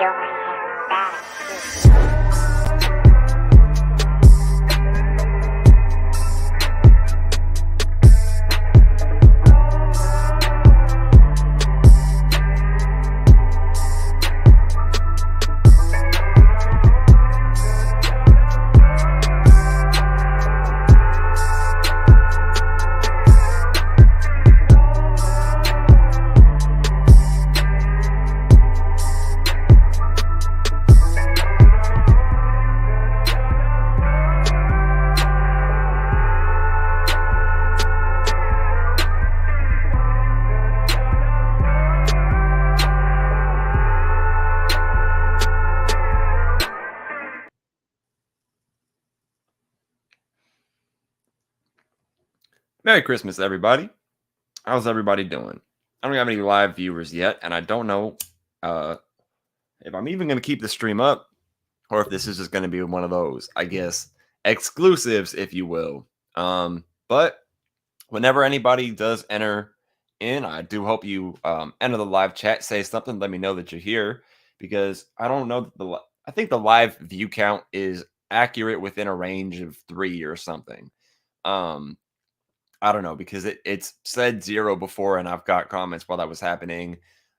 Yo, my hair back. Merry Christmas, everybody. How's everybody doing? I don't have any live viewers yet, and I don't know if I'm even going to keep the stream up or if this is just going to be one of those, I guess, exclusives, if you will. But whenever anybody does enter in, I do hope you enter the live chat, say something, let me know that you're here, because I don't know. I think the live view count is accurate within a range of 3 or something. I don't know, because it's said 0 before, and I've got comments while that was happening.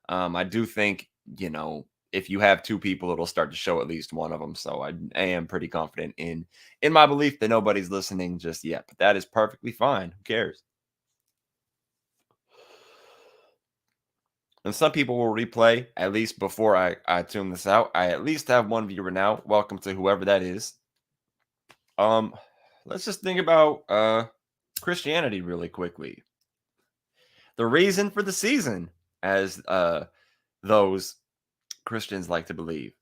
I do think, if you have 2 people, it'll start to show at least one of them. So I am pretty confident in my belief that nobody's listening just yet. But that is perfectly fine. Who cares? And some people will replay, at least before I tune this out. I at least have one viewer now. Welcome to whoever that is. Let's just think about Christianity really quickly. The reason for the season, as those Christians like to believe.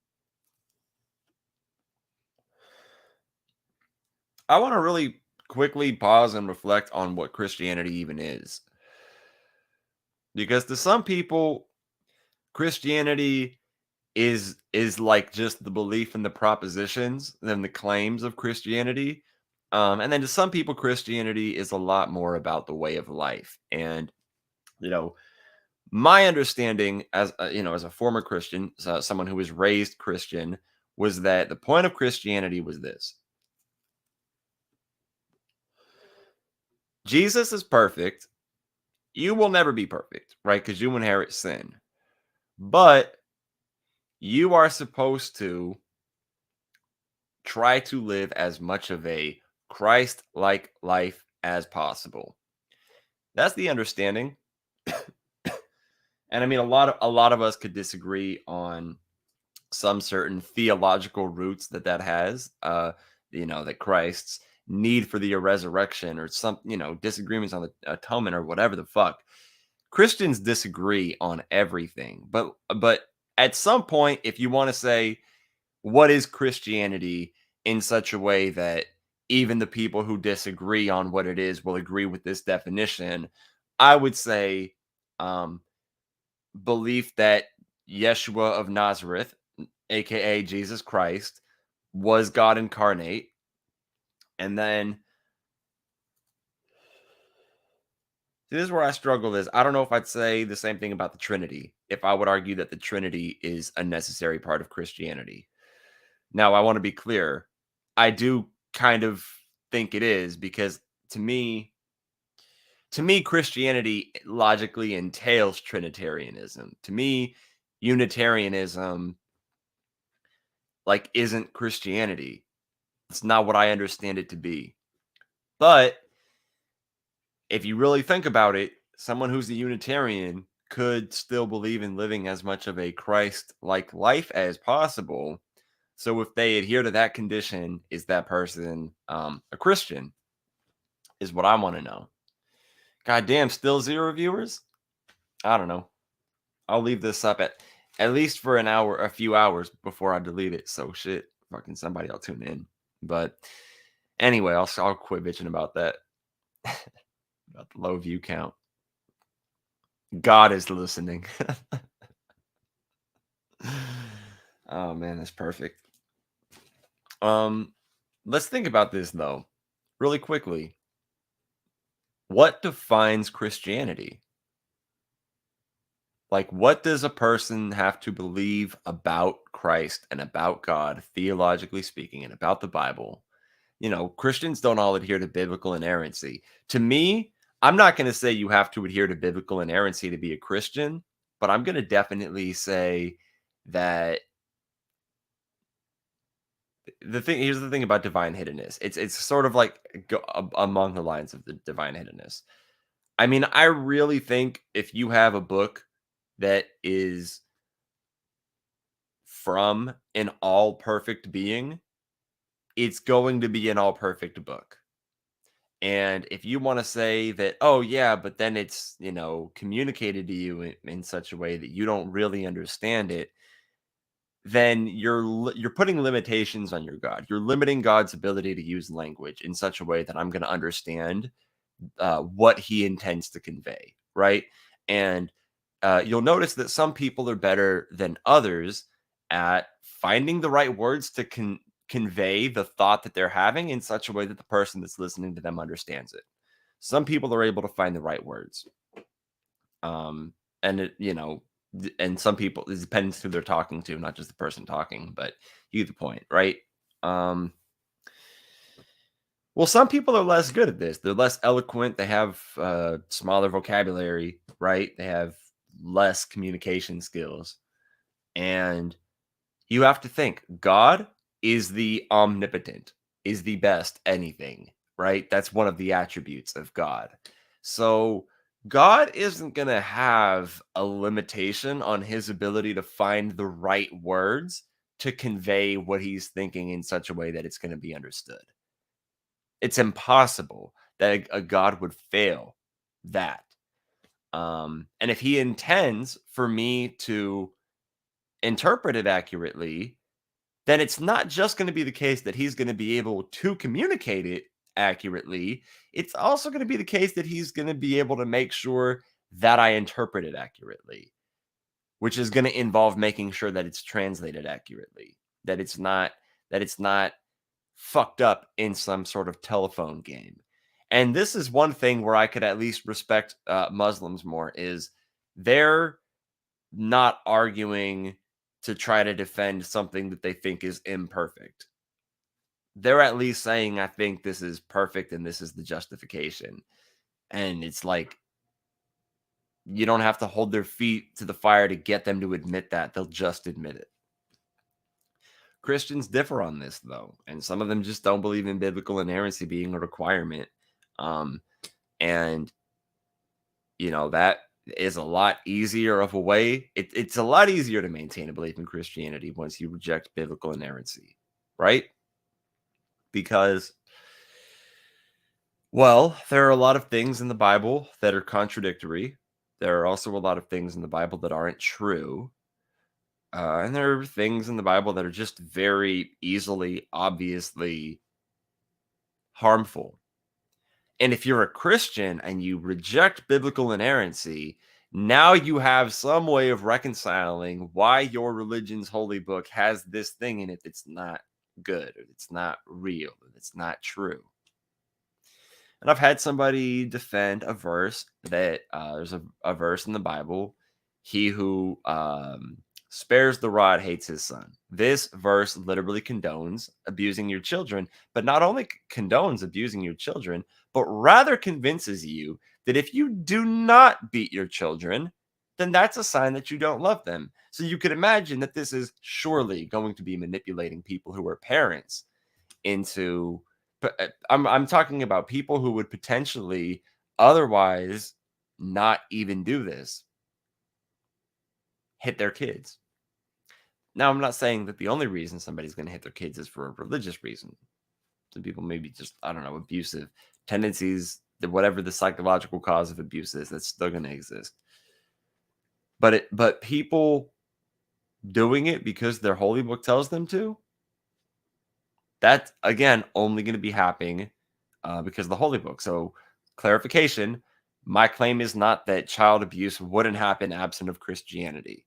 I want to really quickly pause and reflect on what Christianity even is. Because to some people, Christianity is like just the belief in the propositions than the claims of Christianity. And then to some people, Christianity is a lot more about the way of life. And, my understanding as a former Christian, someone who was raised Christian, was that the point of Christianity was this: Jesus is perfect. You will never be perfect, right? Because you inherit sin. But you are supposed to try to live as much of a Christ-like life as possible. That's the understanding. And I mean, a lot of us could disagree on some certain theological roots that has, that Christ's need for the resurrection, or some, disagreements on the atonement, or whatever the fuck. Christians disagree on everything, but at some point, if you want to say what is Christianity in such a way that even the people who disagree on what it is will agree with this definition, I would say belief that Yeshua of Nazareth, aka Jesus Christ, was God incarnate. And then this is where I struggle is I don't know if I'd say the same thing about the Trinity, if I would argue that the Trinity is a necessary part of Christianity. Now, I want to be clear. I do kind of think it is, because to me, Christianity logically entails Trinitarianism. To me, Unitarianism isn't Christianity. It's not what I understand it to be. But if you really think about it, someone who's a Unitarian could still believe in living as much of a Christ-like life as possible. So if they adhere to that condition, is that person a Christian? Is what I want to know. God damn, still 0 viewers? I don't know. I'll leave this up at least for an hour, a few hours before I delete it. So shit, fucking somebody will tune in. But anyway, I'll quit bitching about that. About the low view count. God is listening. Oh man, that's perfect. Let's think about this though, really quickly. What defines Christianity? Like, what does a person have to believe about Christ and about God, theologically speaking, and about the Bible? Christians don't all adhere to biblical inerrancy. To me, I'm not going to say you have to adhere to biblical inerrancy to be a Christian, but I'm going to definitely say that here's the thing about divine hiddenness. It's sort of like among the lines of the divine hiddenness. I mean, I really think if you have a book that is from an all perfect being, it's going to be an all perfect book. And if you want to say that, oh, yeah, but then it's, communicated to you in such a way that you don't really understand it, then you're putting limitations on your God. You're limiting God's ability to use language in such a way that I'm going to understand what he intends to convey, right? And you'll notice that some people are better than others at finding the right words to convey the thought that they're having in such a way that the person that's listening to them understands it. Some people are able to find the right words. And and some people, it depends who they're talking to, not just the person talking, but you get the point, right? Um, well, some people are less good at this. They're less eloquent. They have smaller vocabulary, right? They have less communication skills. And you have to think God is the omnipotent, is the best anything, right? That's one of the attributes of God. So God isn't going to have a limitation on his ability to find the right words to convey what he's thinking in such a way that it's going to be understood. It's impossible that a God would fail that. And if he intends for me to interpret it accurately, then it's not just going to be the case that he's going to be able to communicate it accurately. It's also going to be the case that he's going to be able to make sure that I interpret it accurately, which is going to involve making sure that it's translated accurately, that it's not fucked up in some sort of telephone game. And this is one thing where I could at least respect Muslims more is they're not arguing to try to defend something that they think is imperfect. They're at least saying, I think this is perfect and this is the justification. And it's like, you don't have to hold their feet to the fire to get them to admit that. They'll just admit it. Christians differ on this, though, and some of them just don't believe in biblical inerrancy being a requirement. And, that is a lot easier of a way. It's a lot easier to maintain a belief in Christianity once you reject biblical inerrancy, right? Because, well, there are a lot of things in the Bible that are contradictory. There are also a lot of things in the Bible that aren't true. And there are things in the Bible that are just very easily, obviously harmful. And if you're a Christian and you reject biblical inerrancy, now you have some way of reconciling why your religion's holy book has this thing in it that's not good, or it's not real, or it's not true. And I've had somebody defend a verse that there's a verse in the Bible, he who spares the rod hates his son. This verse literally condones abusing your children, but not only condones abusing your children, but rather convinces you that if you do not beat your children, then that's a sign that you don't love them. So you could imagine that this is surely going to be manipulating people who are parents into, but I'm talking about people who would potentially otherwise not even do this, hit their kids. Now, I'm not saying that the only reason somebody's going to hit their kids is for a religious reason. Some people maybe just, I don't know, abusive tendencies, whatever the psychological cause of abuse is, that's still going to exist. But people doing it because their holy book tells them to, that's again only going to be happening because of the holy book. So, clarification: my claim is not that child abuse wouldn't happen absent of Christianity.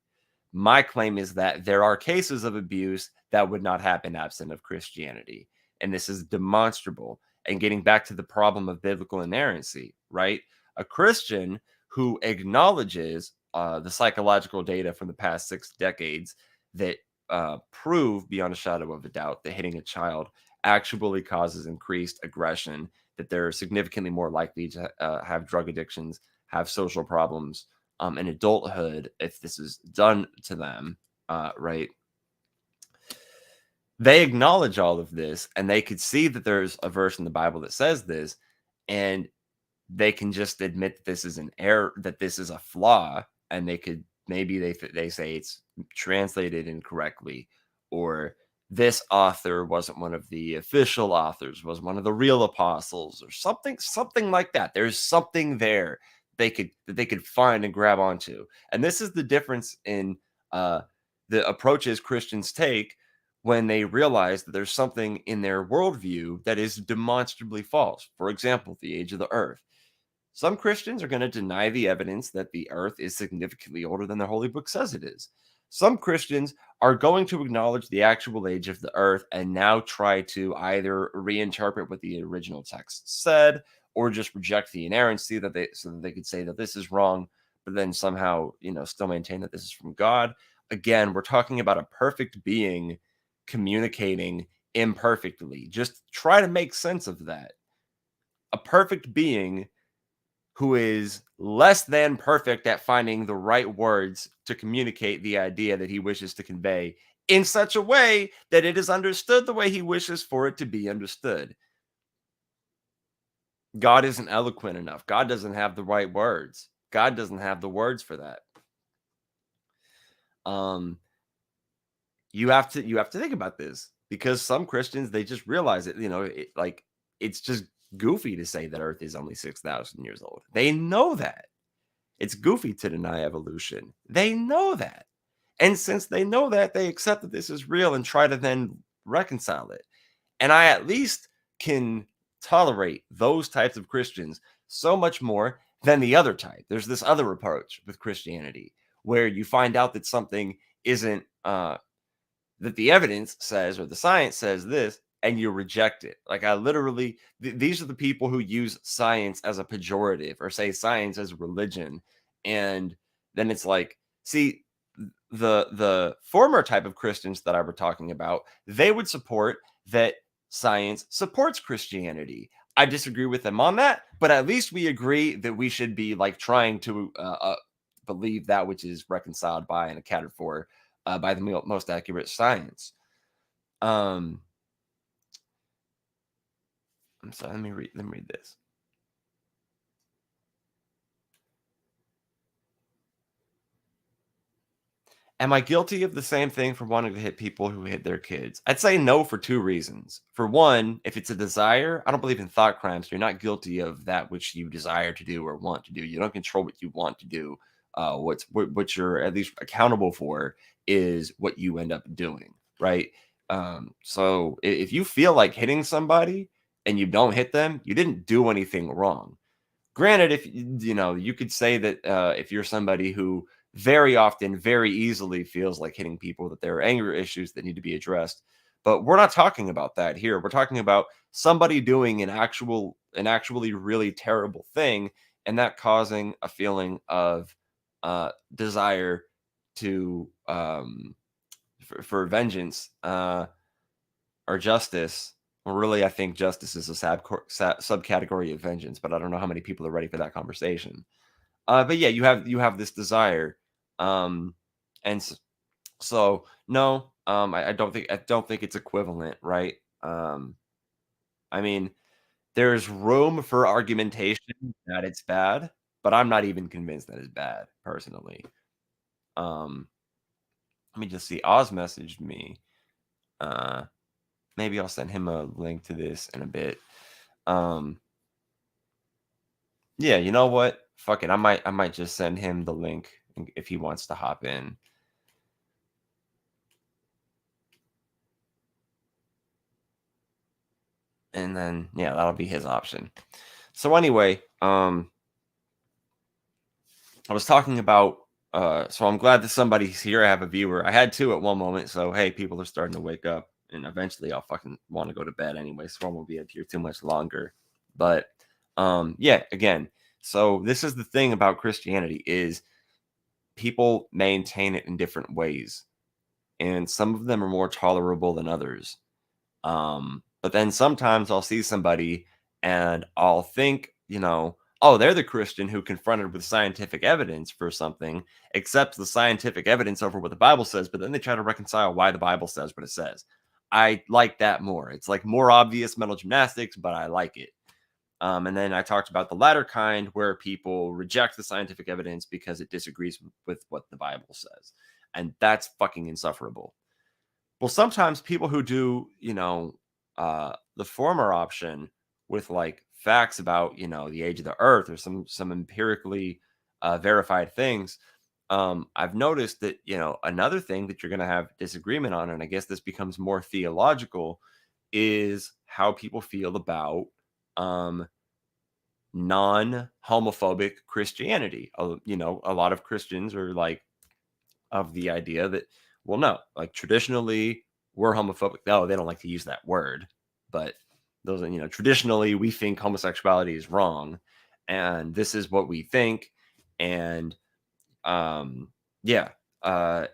My claim is that there are cases of abuse that would not happen absent of Christianity, and this is demonstrable. And getting back to the problem of biblical inerrancy, right? A Christian who acknowledges the psychological data from the past 6 decades that prove beyond a shadow of a doubt that hitting a child actually causes increased aggression, that they're significantly more likely to have drug addictions, have social problems in adulthood if this is done to them, right? They acknowledge all of this and they could see that there's a verse in the Bible that says this, and they can just admit that this is an error, that this is a flaw, and they could maybe they say it's translated incorrectly, or this author wasn't one of the official authors, was one of the real apostles, or something like that. There's something there they could find and grab onto, and this is the difference in uh, the approaches Christians take when they realize that there's something in their worldview that is demonstrably false. For example, the age of the earth. Some Christians are going to deny the evidence that the earth is significantly older than the Holy Book says it is. Some Christians are going to acknowledge the actual age of the earth and now try to either reinterpret what the original text said or just reject the inerrancy that so that they could say that this is wrong, but then somehow, still maintain that this is from God. Again, we're talking about a perfect being communicating imperfectly. Just try to make sense of that. A perfect being who is less than perfect at finding the right words to communicate the idea that he wishes to convey in such a way that it is understood the way he wishes for it to be understood. God isn't eloquent enough. God doesn't have the right words. God doesn't have the words for that. You have to think about this, because some Christians, they just realize it, it's just goofy to say that Earth is only 6,000 years old. They know that. It's goofy to deny evolution. They know that. And since they know that, they accept that this is real and try to then reconcile it. And I at least can tolerate those types of Christians so much more than the other type. There's this other approach with Christianity where you find out that something isn't that the evidence says or the science says this, and you reject it. Like, I literally, these are the people who use science as a pejorative or say science as a religion. And then it's like, see, the former type of Christians that I were talking about, they would support that science supports Christianity. I disagree with them on that, but at least we agree that we should be like trying to believe that which is reconciled by and accounted for by the most accurate science. I'm sorry. Let me read this. Am I guilty of the same thing for wanting to hit people who hit their kids? I'd say no for two reasons. For one, if it's a desire, I don't believe in thought crimes. You're not guilty of that which you desire to do or want to do. You don't control what you want to do. What you're at least accountable for is what you end up doing, right? So if you feel like hitting somebody and you don't hit them, you didn't do anything wrong. Granted, if you could say that if you're somebody who very often, very easily feels like hitting people, that there are anger issues that need to be addressed. But we're not talking about that here. We're talking about somebody doing an actually really terrible thing, and that causing a feeling of desire to for vengeance or justice. Well, really, I think justice is a subcategory of vengeance, but I don't know how many people are ready for that conversation. But yeah, you have this desire, and so no, I don't think it's equivalent, right? I mean, there's room for argumentation that it's bad, but I'm not even convinced that it's bad personally. Um, Let me just see. Oz messaged me. Uh, Maybe I'll send him a link to this in a bit. Yeah, you know what? Fuck it. I might just send him the link if he wants to hop in. And then yeah, that'll be his option. So anyway, I was talking about so I'm glad that somebody's here. I have a viewer. I had two at one moment, so hey, people are starting to wake up, and eventually I'll fucking want to go to bed anyway, so I won't be up here too much longer. But yeah, again, so this is the thing about Christianity is people maintain it in different ways, and some of them are more tolerable than others. But then sometimes I'll see somebody and I'll think, oh, they're the Christian who confronted with scientific evidence for something, accepts the scientific evidence over what the Bible says, but then they try to reconcile why the Bible says what it says. I like that more. It's like more obvious mental gymnastics, but I like it. And then I talked about the latter kind where people reject the scientific evidence because it disagrees with what the Bible says. And that's fucking insufferable. Well, sometimes people who do, the former option with like facts about, the age of the earth or some empirically verified things, I've noticed that, another thing that you're going to have disagreement on, and I guess this becomes more theological, is how people feel about non-homophobic Christianity. A lot of Christians are like of the idea that, well, no, like traditionally we're homophobic. No, they don't like to use that word, but those are, traditionally we think homosexuality is wrong, and this is what we think. And yeah,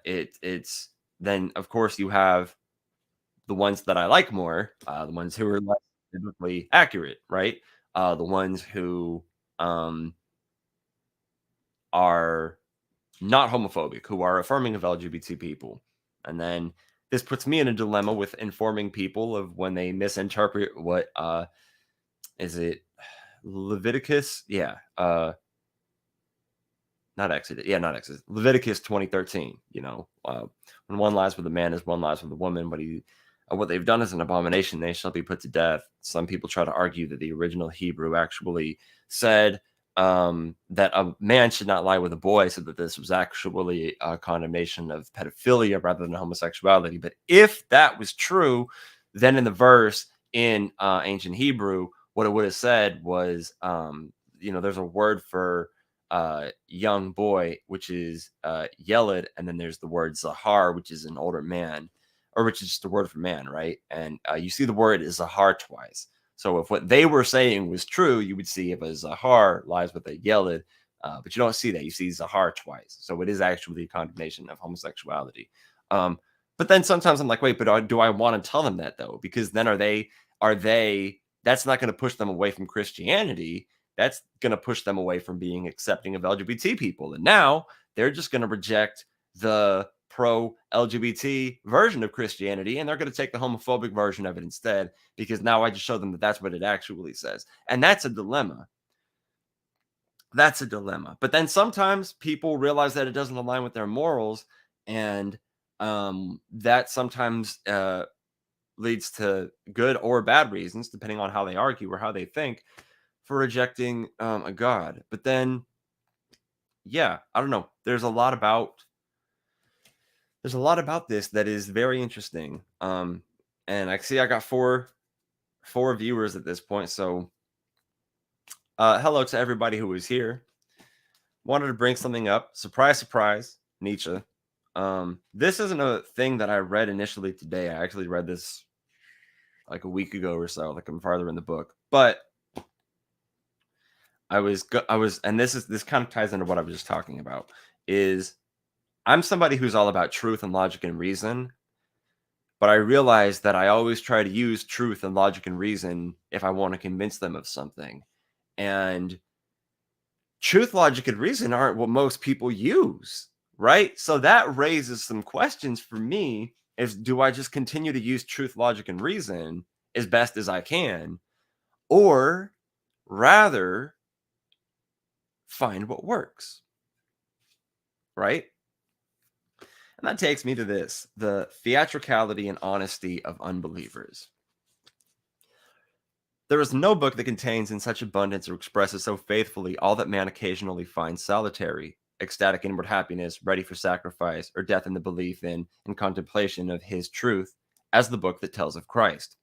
it's then of course you have the ones that I like more, the ones who are less biblically accurate, right? The ones who are not homophobic, who are affirming of LGBT people. And then this puts me in a dilemma with informing people of when they misinterpret what is it Leviticus? Yeah. Not Exodus. Yeah, not Exodus. Leviticus 20:13. When one lies with a man as one lies with a woman, what they've done is an abomination. They shall be put to death. Some people try to argue that the original Hebrew actually said that a man should not lie with a boy, so that this was actually a condemnation of pedophilia rather than homosexuality. But if that was true, then in the verse in ancient Hebrew, what it would have said was, there's a word for young boy, which is yeled, and then there's the word zahar, which is an older man, or which is just the word for man, right? And you see the word is zahar twice. So if what they were saying was true, you would see if a zahar lies with a yeled, but you don't see that. You see zahar twice. So it is actually a condemnation of homosexuality. But then sometimes I'm like, wait, but do I want to tell them that though? Because then are they, that's not going to push them away from Christianity. That's going to push them away from being accepting of LGBT people. And now they're just going to reject the pro-LGBT version of Christianity, and they're going to take the homophobic version of it instead, because now I just showed them that that's what it actually says. And that's a dilemma. That's a dilemma. But then sometimes people realize that it doesn't align with their morals, and that sometimes leads to good or bad reasons, depending on how they argue or how they think, for rejecting a God. But then, yeah, I don't know. There's a lot about this that is very interesting. And I see I got four viewers at this point. So hello to everybody who is here. Wanted to bring something up. Surprise, surprise, Nietzsche. This isn't a thing that I read initially today. I actually read this like a week ago or so, like I'm farther in the book. But I was, and this kind of ties into what I was just talking about, is I'm somebody who's all about truth and logic and reason, but I realize that I always try to use truth and logic and reason if I want to convince them of something. And truth, logic, and reason aren't what most people use, right? So that raises some questions for me. Do I just continue to use truth, logic, and reason as best as I can, or rather find what works, right? And that takes me to this: the theatricality and honesty of unbelievers. There is no book that contains in such abundance or expresses so faithfully all that man occasionally finds solitary, ecstatic inward happiness, ready for sacrifice, or death in the belief in and contemplation of his truth, as the book that tells of Christ.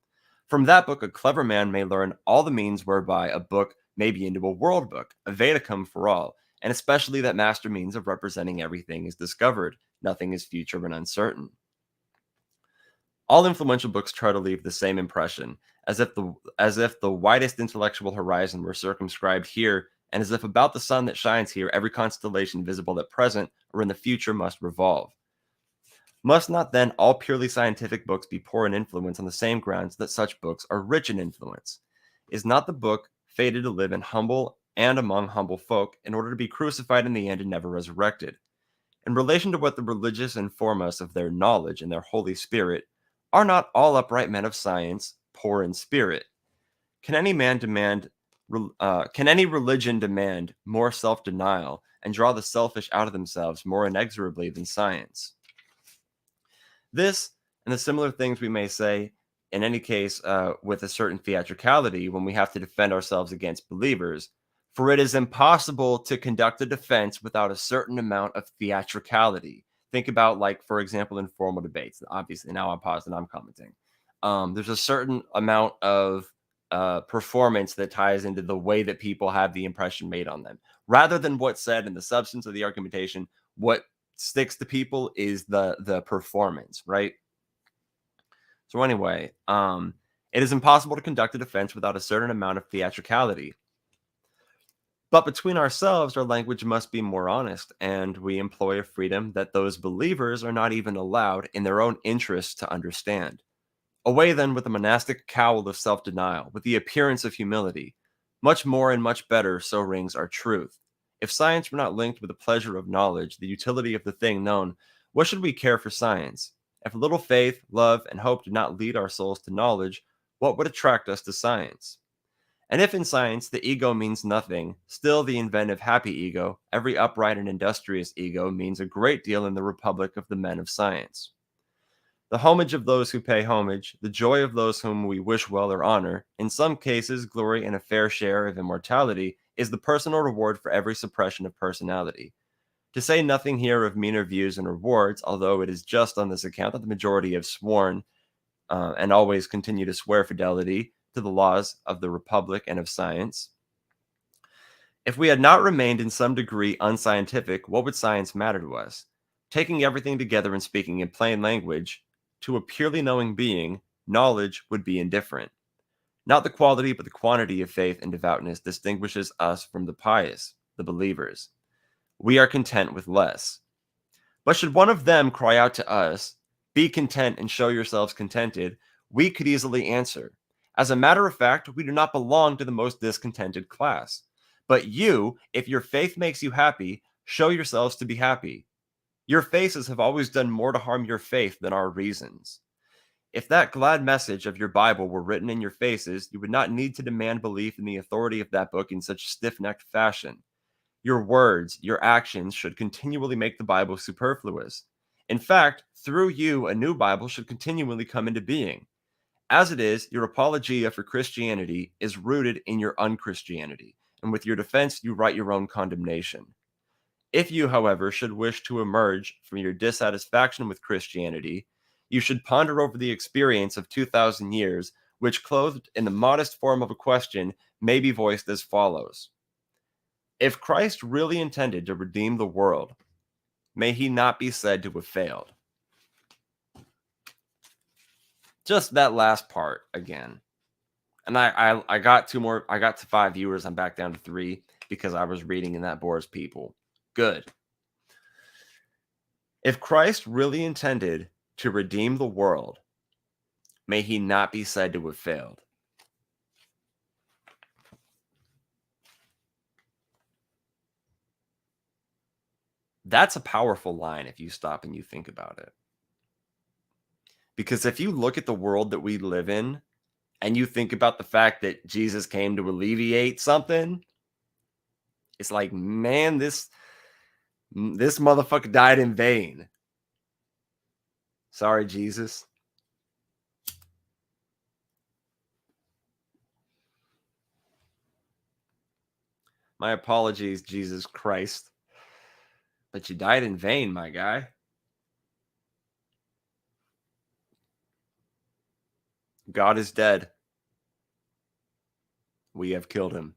From that book, a clever man may learn all the means whereby a book may be into a world book, a Vedicum for all, and especially that master means of representing everything is discovered, nothing is future and uncertain. All influential books try to leave the same impression, as if the widest intellectual horizon were circumscribed here and as if about the sun that shines here, every constellation visible at present or in the future must revolve. Must not then all purely scientific books be poor in influence on the same grounds that such books are rich in influence? Is not the book fated to live in humble and among humble folk in order to be crucified in the end and never resurrected? In relation to what the religious inform us of their knowledge and their Holy Spirit, are not all upright men of science poor in spirit? Can any man demand? Can any religion demand more self-denial and draw the selfish out of themselves more inexorably than science? This and the similar things we may say, in any case, with a certain theatricality when we have to defend ourselves against believers. For it is impossible to conduct a defense without a certain amount of theatricality. Think about, like, for example, in formal debates. Obviously, now I'm paused and I'm commenting. There's a certain amount of performance that ties into the way that people have the impression made on them, rather than what's said in the substance of the argumentation. What sticks to people is the performance, right? So anyway, it is impossible to conduct a defense without a certain amount of theatricality. But between ourselves, our language must be more honest, and we employ a freedom that those believers are not even allowed in their own interests to understand. Away then with the monastic cowl of self-denial, with the appearance of humility. Much more and much better, so rings our truth. If science were not linked with the pleasure of knowledge, the utility of the thing known, what should we care for science? If little faith, love, and hope did not lead our souls to knowledge, what would attract us to science? And if in science the ego means nothing, still the inventive happy ego, every upright and industrious ego, means a great deal in the republic of the men of science. The homage of those who pay homage, the joy of those whom we wish well or honor, in some cases glory and a fair share of immortality, is the personal reward for every suppression of personality. To say nothing here of meaner views and rewards, although it is just on this account that the majority have sworn and always continue to swear fidelity to the laws of the republic and of science. If we had not remained in some degree unscientific, what would science matter to us? Taking everything together and speaking in plain language, to a purely knowing being, knowledge would be indifferent. Not the quality, but the quantity of faith and devoutness distinguishes us from the pious, the believers. We are content with less. But should one of them cry out to us, "Be content and show yourselves contented," we could easily answer, "As a matter of fact, we do not belong to the most discontented class. But you, if your faith makes you happy, show yourselves to be happy. Your faces have always done more to harm your faith than our reasons. If that glad message of your Bible were written in your faces, you would not need to demand belief in the authority of that book in such stiff-necked fashion. Your words, your actions should continually make the Bible superfluous. In fact, through you, a new Bible should continually come into being. As it is, your apologia for Christianity is rooted in your unchristianity, and with your defense, you write your own condemnation. If you, however, should wish to emerge from your dissatisfaction with Christianity, you should ponder over the experience of 2,000 years, which, clothed in the modest form of a question, may be voiced as follows. If Christ really intended to redeem the world, may he not be said to have failed? Just that last part again. And I got two more. I got to 5 viewers. I'm back down to 3 because I was reading and that bores people. Good. If Christ really intended to redeem the world, may he not be said to have failed? That's a powerful line if you stop and you think about it. Because if you look at the world that we live in and you think about the fact that Jesus came to alleviate something, it's like, man, this motherfucker died in vain. Sorry, Jesus. My apologies, Jesus Christ. But you died in vain, my guy. God is dead. We have killed him.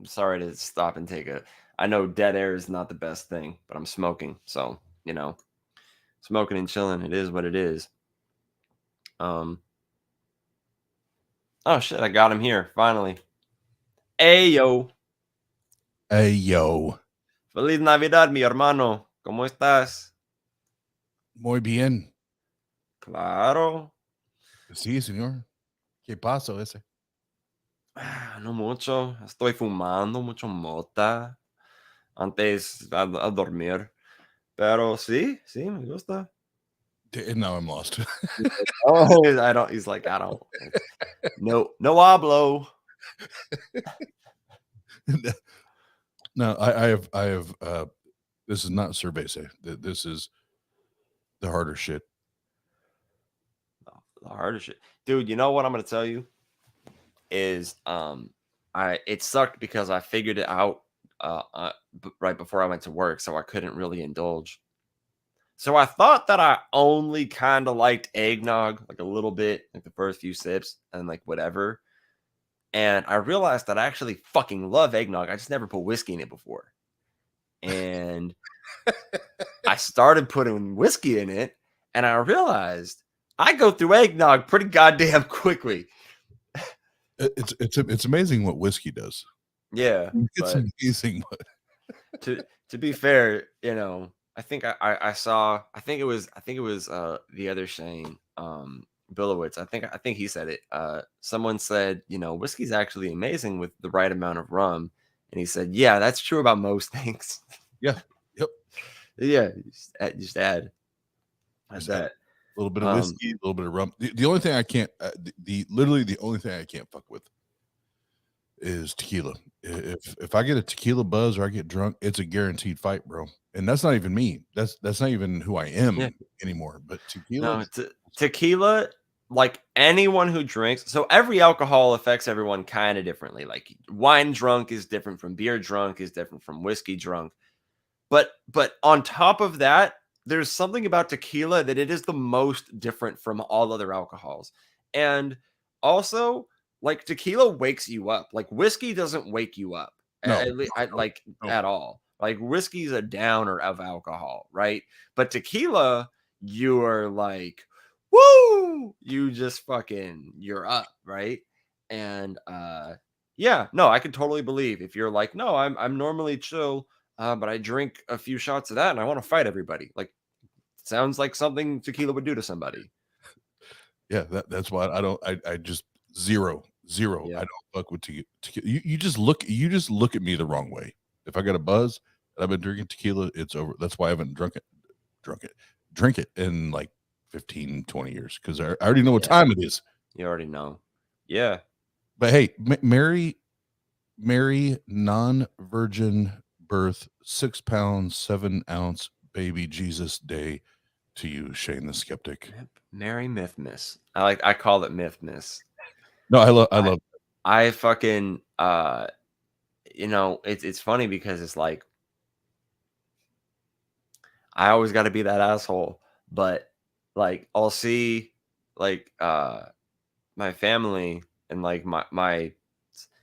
sorry to stop and take a. I know dead air is not the best thing, but I'm smoking, so smoking and chilling. It is what it is. Um. Oh shit! I got him here finally. Hey yo, Hey, yo. feliz Navidad, mi hermano. ¿Cómo estás? Muy bien. Claro. Sí, señor. ¿Qué pasó ese? No mucho. Estoy fumando mucho mota antes a dormir. Pero sí, sí, me gusta. Now I'm lost. Oh, I don't. He's like, I don't. No hablo. No, I have. This is not cerveza. This is the harder shit. The hardest shit, dude. You know what I'm gonna tell you is it sucked because I figured it out right before I went to work, so I couldn't really indulge. So I thought that I only kind of liked eggnog, like a little bit, like the first few sips, and like whatever. And I realized that I actually fucking love eggnog. I just never put whiskey in it before. And I started putting whiskey in it, and I realized I go through eggnog pretty goddamn quickly. It's amazing what whiskey does. Yeah, It's but amazing. to be fair, I think I saw I think it was the other Shane Billowitz. I think he said it. Someone said, whiskey's actually amazing with the right amount of rum. And he said, yeah, that's true about most things. Yeah. Yep. Yeah, just add Just that. add a little bit of whiskey, a little bit of rum. The only thing I can't, literally the only thing I can't fuck with is tequila. If I get a tequila buzz or I get drunk, it's a guaranteed fight, bro. And that's not even me. That's not even who I am anymore. But tequila, No, tequila, like anyone who drinks. So every alcohol affects everyone kind of differently. Like wine drunk is different from beer drunk, is different from whiskey drunk. But on top of that, there's something about tequila that it is the most different from all other alcohols. And also, like tequila wakes you up. Like whiskey doesn't wake you up. No, At all. Like whiskey's a downer of alcohol, right? But tequila, you're like, woo! You just fucking you're up, right? And yeah, no, I could totally believe if you're like, no, I'm normally chill. But I drink a few shots of that and I want to fight everybody. Like, sounds like something tequila would do to somebody. Yeah, that's why I just zero. Yeah. I don't fuck with tequila. You just look at me the wrong way. If I got a buzz and I've been drinking tequila, it's over. That's why I haven't drink it in like 15, 20 years because I already know what time it is. You already know. Yeah. But hey, Mary non-virgin birth, 6 pounds, 7 ounce baby Jesus day to you, Shane the Skeptic. Merry Mythmas. I call it Mythmas. No, I love I fucking it's funny because it's like I always got to be that asshole, but like I'll see like my family and like my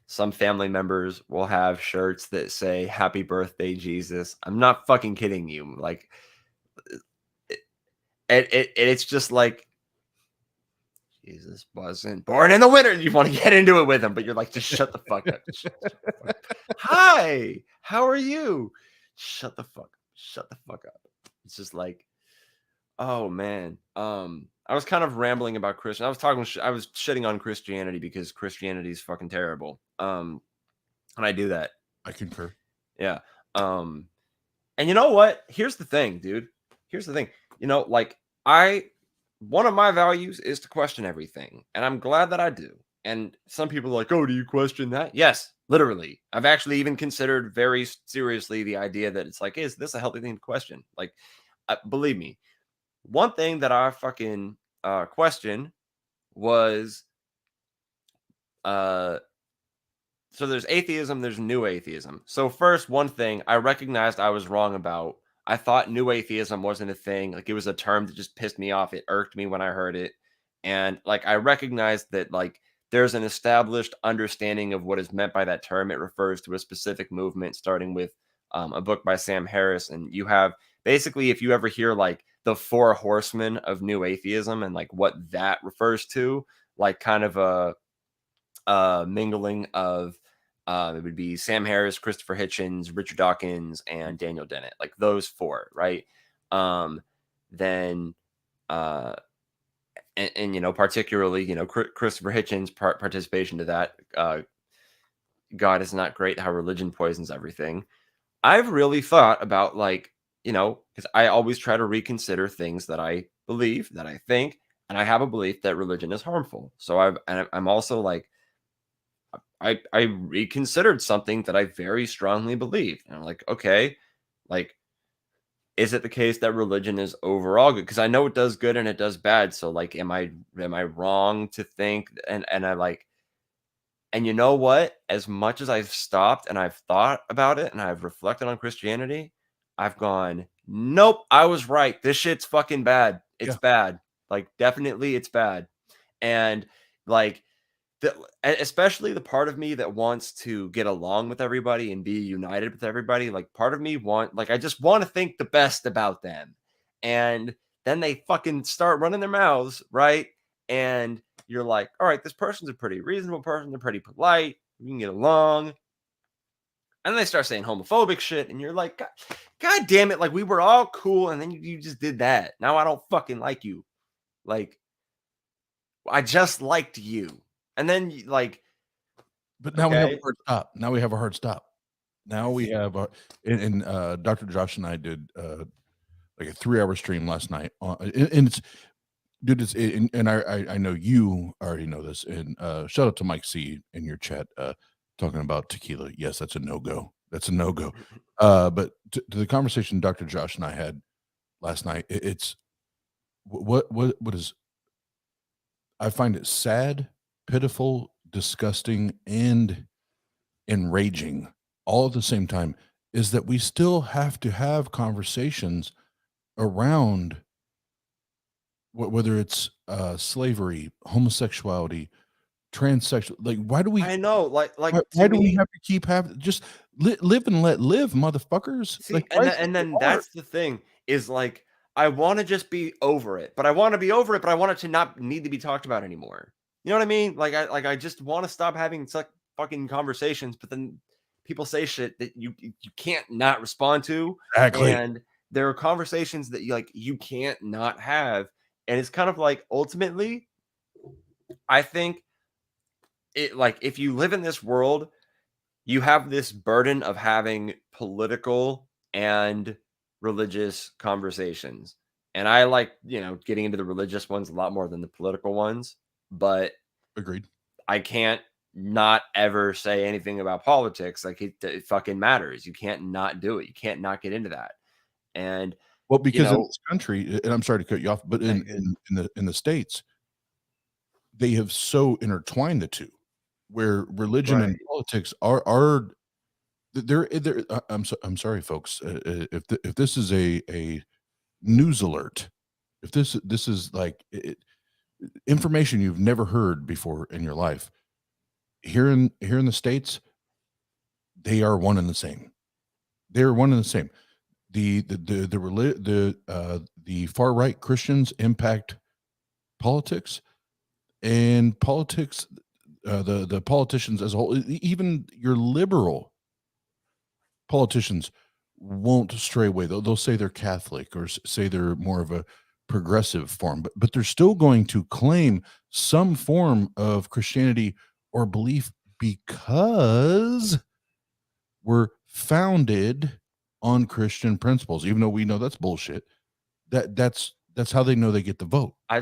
some family members will have shirts that say happy birthday Jesus. I'm not fucking kidding you. Like it's just like Jesus wasn't born in the winter. You want to get into it with him, but you're like, just shut the fuck up. Hi, how are you? Shut the fuck up. It's just like, oh man. I was kind of rambling about Christian. I was shitting on Christianity because Christianity is fucking terrible. And I do that. I concur. Yeah. And you know what? Here's the thing, dude. Here's the thing. Like one of my values is to question everything, and I'm glad that I do. And some people are like, oh, do you question that? Yes, literally. I've actually even considered very seriously the idea that it's like, is this a healthy thing to question? Like, believe me, one thing that I fucking question was so there's atheism, there's new atheism. So first, one thing I recognized I was wrong about. I thought new atheism wasn't a thing. Like it was a term that just pissed me off. It irked me when I heard it. And like I recognized that like there's an established understanding of what is meant by that term. It refers to a specific movement, starting with a book by Sam Harris. And you have basically, if you ever hear like the four horsemen of new atheism and like what that refers to, like kind of a mingling of it would be Sam Harris, Christopher Hitchens, Richard Dawkins, and Daniel Dennett, like those four, right? Then and you know, particularly, you know, Christopher Hitchens' participation to that, God is not great, how religion poisons everything. I've really thought about, like, you know, because I always try to reconsider things that I believe, that I think, and I have a belief that religion is harmful. So I'm also like, I reconsidered something that I very strongly believe, and I'm like, okay, like, is it the case that religion is overall good? Because I know it does good and it does bad. So like, am I wrong to think? And I like, and you know what? As much as I've stopped and I've thought about it and I've reflected on Christianity, I've gone, nope, I was right. This shit's fucking bad. It's Yeah. bad. Like, definitely it's bad. And like, especially the part of me that wants to get along with everybody and be united with everybody, like part of me I just want to think the best about them. And then they fucking start running their mouths, right? And you're like, all right, this person's a pretty reasonable person, they're pretty polite, we can get along. And then they start saying homophobic shit, and you're like, God damn it, like we were all cool, and then you just did that. Now I don't fucking like you. Like, I just liked you. And then like, But now we have a okay, hard stop. Now we have a hard stop. Now we have and Dr. Josh and I did like a 3-hour stream last night. And it's dude, and I know you already know this. And shout out to Mike C in your chat talking about tequila. Yes, that's a no-go. That's a no-go. But to the conversation Dr. Josh and I had last night, it's what is, I find it sad, pitiful, disgusting, and enraging all at the same time, is that we still have to have conversations around whether it's slavery, homosexuality, transsexual. Like, why do we? I know, to Why do we me, have to keep having just live and let live, motherfuckers? see, Like, why is it and so then hard? that's the thing is like, I want to just be over it, but I want to be over it, but I want it to not need to be talked about anymore. You know what I mean? I just want to stop having such fucking conversations, but then people say shit that you can't not respond to, Exactly. and there are conversations that you can't not have, and it's kind of like ultimately, I think it like if you live in this world you have this burden of having political and religious conversations. And I like, getting into the religious ones a lot more than the political ones, but Agreed. I can't not ever say anything about politics. Like it fucking matters. You can't not do it. You can't not get into that. And, Well, you because in know, this country, and I'm sorry to cut you off, but I in could- the states, they have so intertwined the two, where religion and right. politics are they're I'm sorry, folks. If this is a news alert, if this is like information you've never heard before in your life, here in the states, they are one and the same. They're one and the same. The far right Christians impact politics, and politics, the politicians as a whole, even your liberal politicians won't stray away. They'll say they're Catholic or say they're more of a progressive form, but they're still going to claim some form of Christianity or belief because we're founded on Christian principles, even though we know that's bullshit. That's how they know they get the vote. I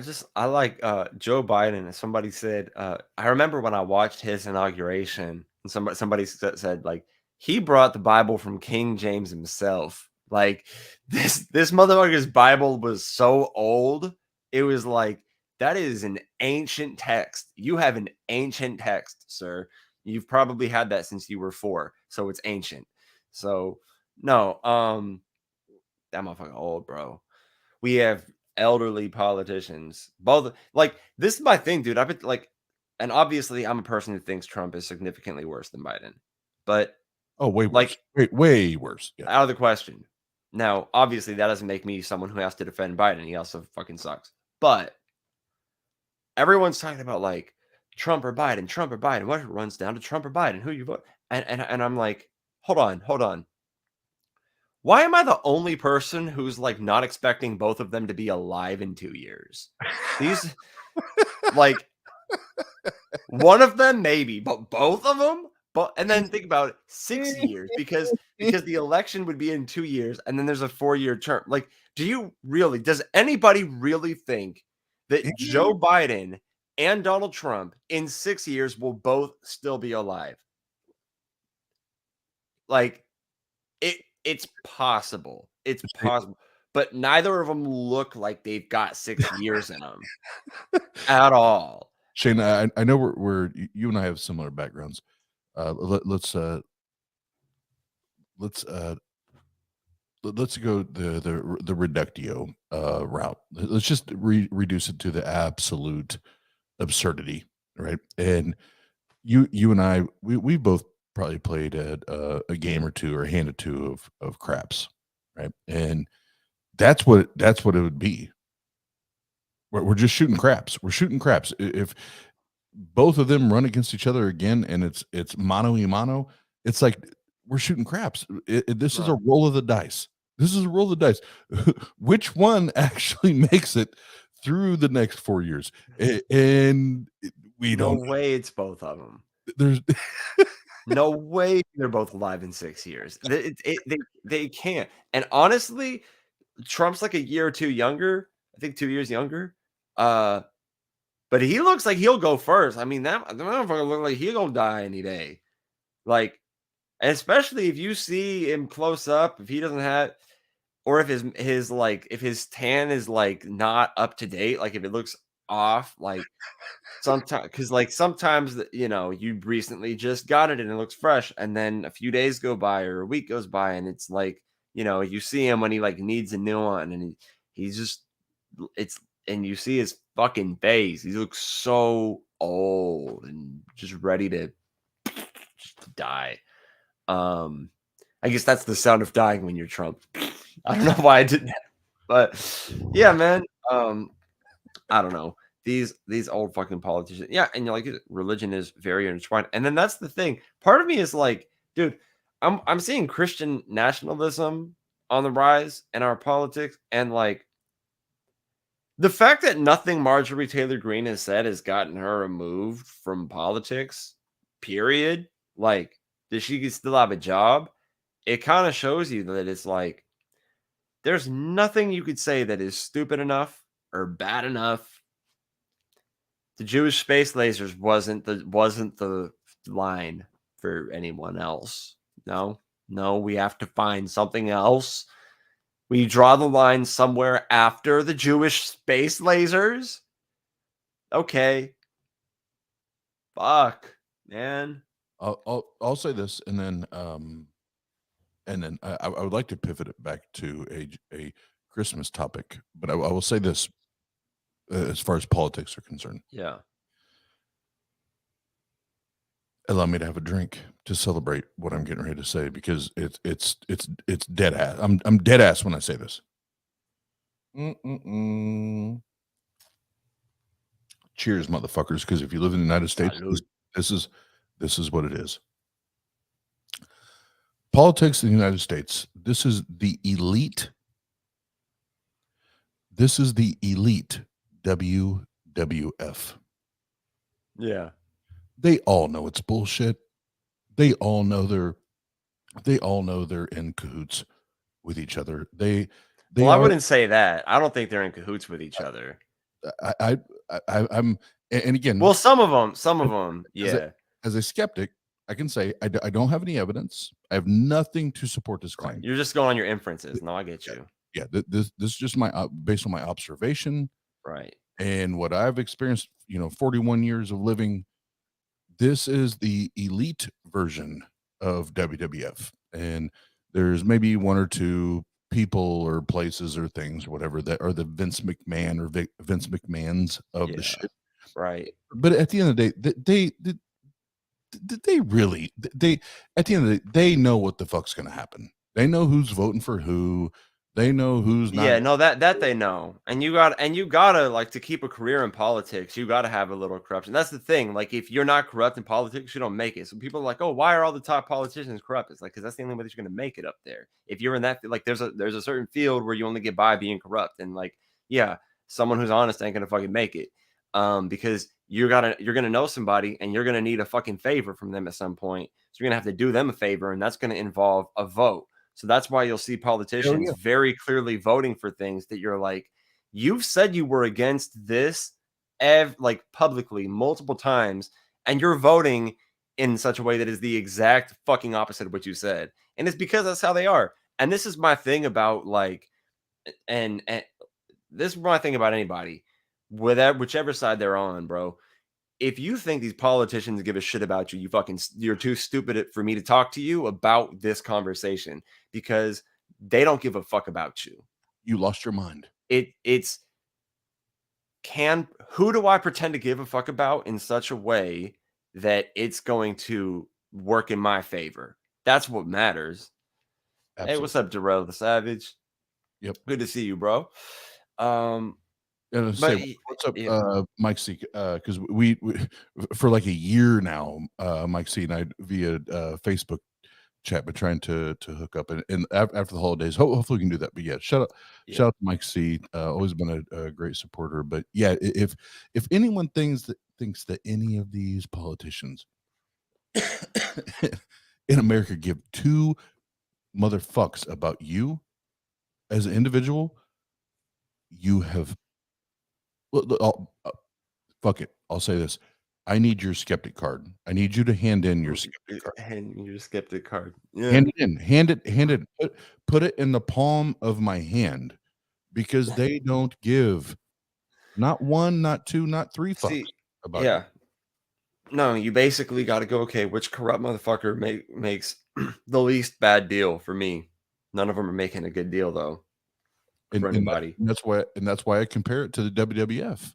like Joe Biden. Somebody said, I remember when I watched his inauguration, and somebody said like he brought the Bible from King James himself. Like this motherfucker's Bible was so old. It was like that is an ancient text. You have an ancient text, sir. You've probably had that since you were 4, so it's ancient. So no, that motherfucker old, bro. We have elderly politicians. Both like this is my thing, dude. I've been like and obviously I'm a person who thinks Trump is significantly worse than Biden, but Oh, way worse. like Way worse. Yeah. out of the question. Now, obviously, that doesn't make me someone who has to defend Biden. He also fucking sucks. But everyone's talking about like Trump or Biden, Trump or Biden. What runs down to Trump or Biden? Who you vote? And I'm like, hold on. Why am I the only person who's like not expecting both of them to be alive in 2 years? These like one of them maybe, but both of them. But and then think about it, 6 years because the election would be in 2 years, and then there's a 4-year term. Like, does anybody really think that Joe Biden and Donald Trump in 6 years will both still be alive? Like, it's possible. It's possible. But neither of them look like they've got 6 years in them at all. Shane, I know we're you and I have similar backgrounds. Let's go the reductio route. Let's just reduce it to the absolute absurdity, right? And you and I, we both probably played a game or two or a hand or two of craps, right? And that's what it would be. We're just shooting craps. We're shooting craps. If both of them run against each other again, and it's mano y mano, it's like we're shooting craps. This is a roll of the dice. This is a roll of the dice. Which one actually makes it through the next 4 years? And we don't. No way it's both of them. There's no way they're both alive in 6 years. They can't. And honestly, Trump's like a year or two younger. I think 2 years younger. But he looks like he'll go first. I mean, the motherfucker look like he'll gonna die any day. Like, especially if you see him close up, if he doesn't have, or if his tan is like not up to date, like if it looks off, like sometimes, because like sometimes you recently just got it and it looks fresh, and then a few days go by or a week goes by, and it's like you see him when he like needs a new one, and he's just and you see his fucking face. He looks so old and just ready to die. I guess that's the sound of dying when you're Trump. I don't know why I did that, but yeah, man. I don't know. These old fucking politicians. Yeah, and you're like, religion is very intertwined. And then that's the thing. Part of me is like, dude, I'm seeing Christian nationalism on the rise in our politics, and like the fact that nothing Marjorie Taylor Greene has said has gotten her removed from politics, period. Like, does she still have a job? It kind of shows you that it's like there's nothing you could say that is stupid enough or bad enough. The Jewish space lasers wasn't the line for anyone else. No, we have to find something else. We draw the line somewhere after the Jewish space lasers. Okay. Fuck, man. I'll say this, and then I would like to pivot it back to a Christmas topic, but I will say this as far as politics are concerned. Yeah. Allow me to have a drink to celebrate what I'm getting ready to say, because it's dead ass. I'm dead ass when I say this. Cheers, motherfuckers! Because if you live in the United States, this is what it is. Politics in the United States. This is the elite. This is the elite WWF. Yeah. They all know it's bullshit. They all know they're in cahoots with each other. I wouldn't say that. I don't think they're in cahoots with each other. I'm and again, well, some of them, yeah. As a skeptic, I can say I don't have any evidence. I have nothing to support this claim. Right. You're just going on your inferences. No, I get you. Yeah, this is just my based on my observation, right, and what I've experienced. 41 years of living. This is the elite version of WWF, and there's maybe one or two people or places or things or whatever that are the Vince McMahon or Vince McMahons of the shit. Right. But at the end of the day, they really they at the end of the day, they know what the fuck's gonna happen. They know who's voting for who. They know who's not. Yeah, no, that they know. And you gotta like to keep a career in politics, you gotta have a little corruption. That's the thing. Like if you're not corrupt in politics, you don't make it. So people are like, oh, why are all the top politicians corrupt? It's like because that's the only way that you're gonna make it up there. If you're in that like there's a certain field where you only get by being corrupt. And like, yeah, someone who's honest ain't gonna fucking make it. Because you're gonna know somebody and you're gonna need a fucking favor from them at some point. So you're gonna have to do them a favor, and that's gonna involve a vote. So that's why you'll see Hell politicians yeah. very clearly voting for things that you're like, you've said you were against this like publicly multiple times, and you're voting in such a way that is the exact fucking opposite of what you said. And it's because that's how they are. And this is my thing about like, and this is my thing about anybody, whatever whichever side they're on, bro. If you think these politicians give a shit about you, you're too stupid for me to talk to you about this conversation because they don't give a fuck about you. You lost your mind. It's who do I pretend to give a fuck about in such a way that it's going to work in my favor? That's what matters. Hey, Absolutely. what's up, Darrell the Savage? Yep. Good to see you, bro. And But say, what's up, yeah, Mike C? Because we for like a year now, Mike C and I via Facebook chat, but trying to hook up, and after the holidays, hopefully we can do that. But yeah, yeah. shout out to Mike C. Always been a great supporter. But yeah, if anyone thinks that any of these politicians in America give two motherfucks about you as an individual, you have fuck it. I'll say this. I need your skeptic card. I need you to hand in your skeptic card. And your skeptic card. Yeah. Hand it in. Hand it. Put it in the palm of my hand because they don't give not one, not two, not three fucks See, about you. yeah. No, you basically got to go, okay, which corrupt motherfucker makes the least bad deal for me? None of them are making a good deal, though, for anybody. And that's why I compare it to the WWF.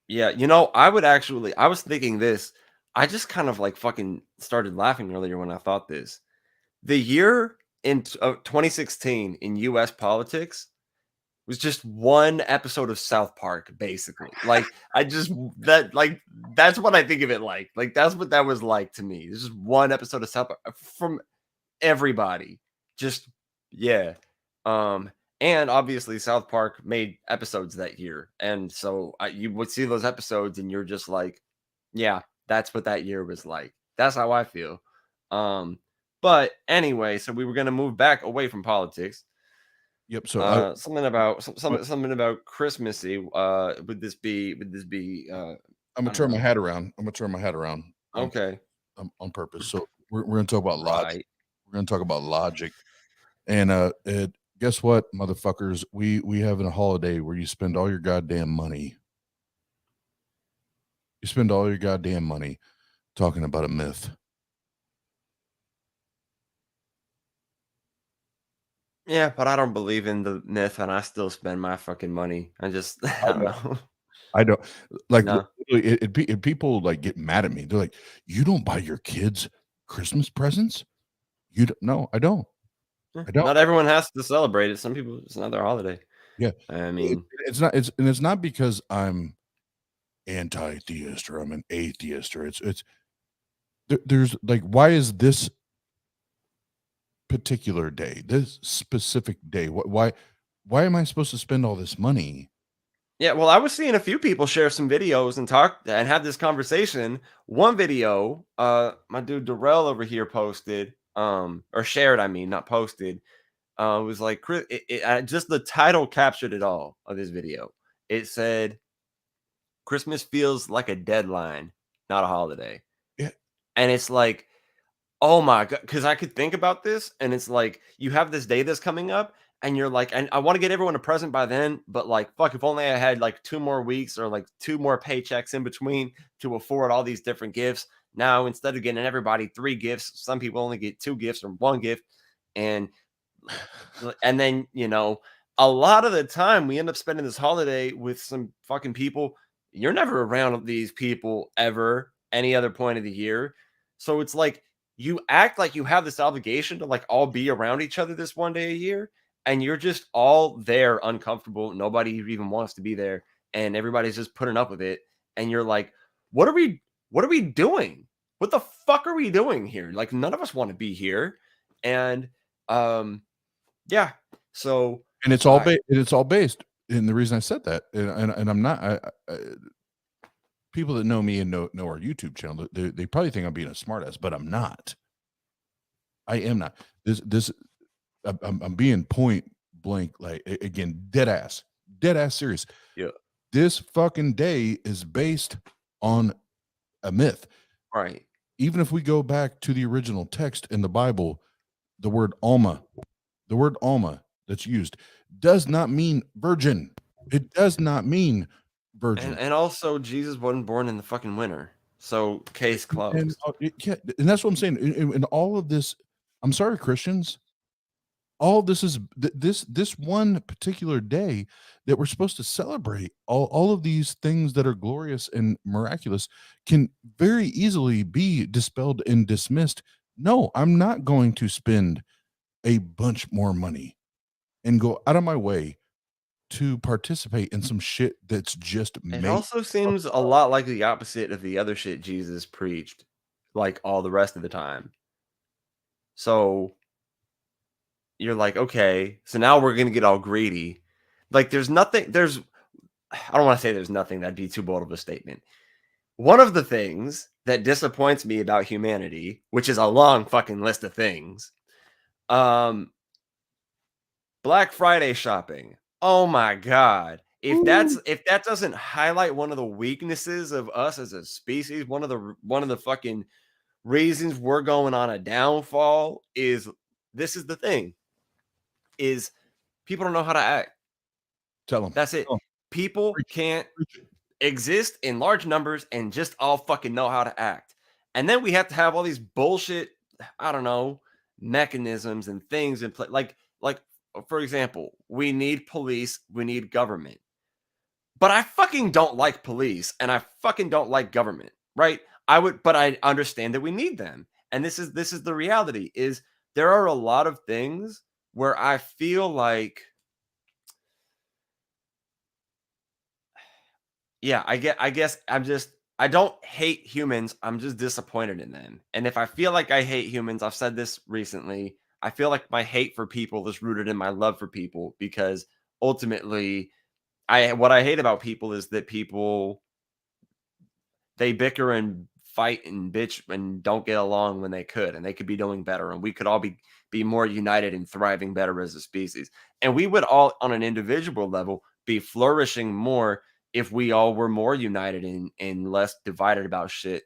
Yeah, I was thinking this. I just kind of like fucking started laughing earlier when I thought this. The year in 2016 in US politics was just one episode of South Park, basically. Like, that's what I think of it like. Like, that's what that was like to me. This is one episode of South Park from everybody. Just, yeah. And obviously, South Park made episodes that year. And so you would see those episodes and you're just like, yeah, that's what that year was like. That's how I feel. But anyway, so we were going to move back away from politics. Yep. So Something about Christmassy. Would this be I'm gonna I don't turn my know. hat around. I'm gonna turn my hat around Okay. on purpose. So we're gonna talk about logic. Right. We're gonna talk about logic. And guess what, motherfuckers? We have a holiday where you spend all your goddamn money. You spend all your goddamn money talking about a myth. Yeah, but I don't believe in the myth and I still spend my fucking money. I just I I don't don't. know. I don't like No. literally, people like get mad at me. They're like, "You don't buy your kids Christmas presents?" You don't? No, I don't. Yeah, I don't. not everyone has to celebrate it. Some people it's not their holiday. Yeah, I mean, it's not because I'm anti-theist or I'm an atheist or there's like, why is this particular day, this specific day? Why am I supposed to spend all this money? yeah, well, I was seeing a few people share some videos and talk and have this conversation. One video, my dude Darrell over here posted, or shared, I mean, not posted. It was like just the title captured it all of this video. It said, "Christmas feels like a deadline, not a holiday," Yeah, and it's like, oh my god, because I could think about this, and it's like you have this day that's coming up, and you're like, and I want to get everyone a present by then, but like, fuck, if only I had like 2 more weeks or like 2 more paychecks in between to afford all these different gifts. Now, instead of getting everybody 3 gifts, some people only get 2 gifts or 1 gift, and then a lot of the time we end up spending this holiday with some fucking people you're never around these people ever any other point of the year. So it's like you act like you have this obligation to like all be around each other this one day a year, and you're just all there uncomfortable. Nobody even wants to be there, and everybody's just putting up with it. And you're like, what are we doing? What the fuck are we doing here? Like none of us want to be here. And yeah. So And it's all I based. And the reason I said that, and I'm not, people that know me and know our YouTube channel, they probably think I'm being a smartass, but I'm not. I am not. I'm being point blank, like again, dead ass serious. yeah. This fucking day is based on a myth. Right. Even if we go back to the original text in the Bible, the word Alma that's used does not mean virgin. It does not mean virgin. And also Jesus wasn't born in the fucking winter. So case And closed. yeah, and that's what I'm saying. In all of this, I'm sorry, Christians. All this is this one particular day that we're supposed to celebrate. All of these things that are glorious and miraculous can very easily be dispelled and dismissed. No, I'm not going to spend a bunch more money and go out of my way to participate in some shit that's just It made also seems a lot like the opposite of the other shit Jesus preached, like all the rest of the time. So you're like, okay, so now we're gonna get all greedy. Like there's I don't want to say there's nothing, that'd be too bold of a statement. One of the things that disappoints me about humanity, which is a long fucking list of things, um, Black Friday shopping. Oh my god. If that doesn't highlight one of the weaknesses of us as a species, one of the fucking reasons we're going on a downfall is this is the thing is people don't know how to act. Tell them. That's it. People Preach, can't preach it. exist in large numbers and just all fucking know how to act. And then we have to have all these bullshit, I don't know, mechanisms and things in play. Like for example, we need police, we need government. But I fucking don't like police and I fucking don't like government, right? But I understand that we need them. And this is the reality is there are a lot of things where I feel like yeah, I guess I don't hate humans. I'm just disappointed in them. And if I feel like I hate humans, I've said this recently, I feel like my hate for people is rooted in my love for people because ultimately what I hate about people is that people they bicker and fight and bitch and don't get along when they could and they could be doing better and we could all be more united and thriving better as a species. And we would all on an individual level be flourishing more if we all were more united and less divided about shit.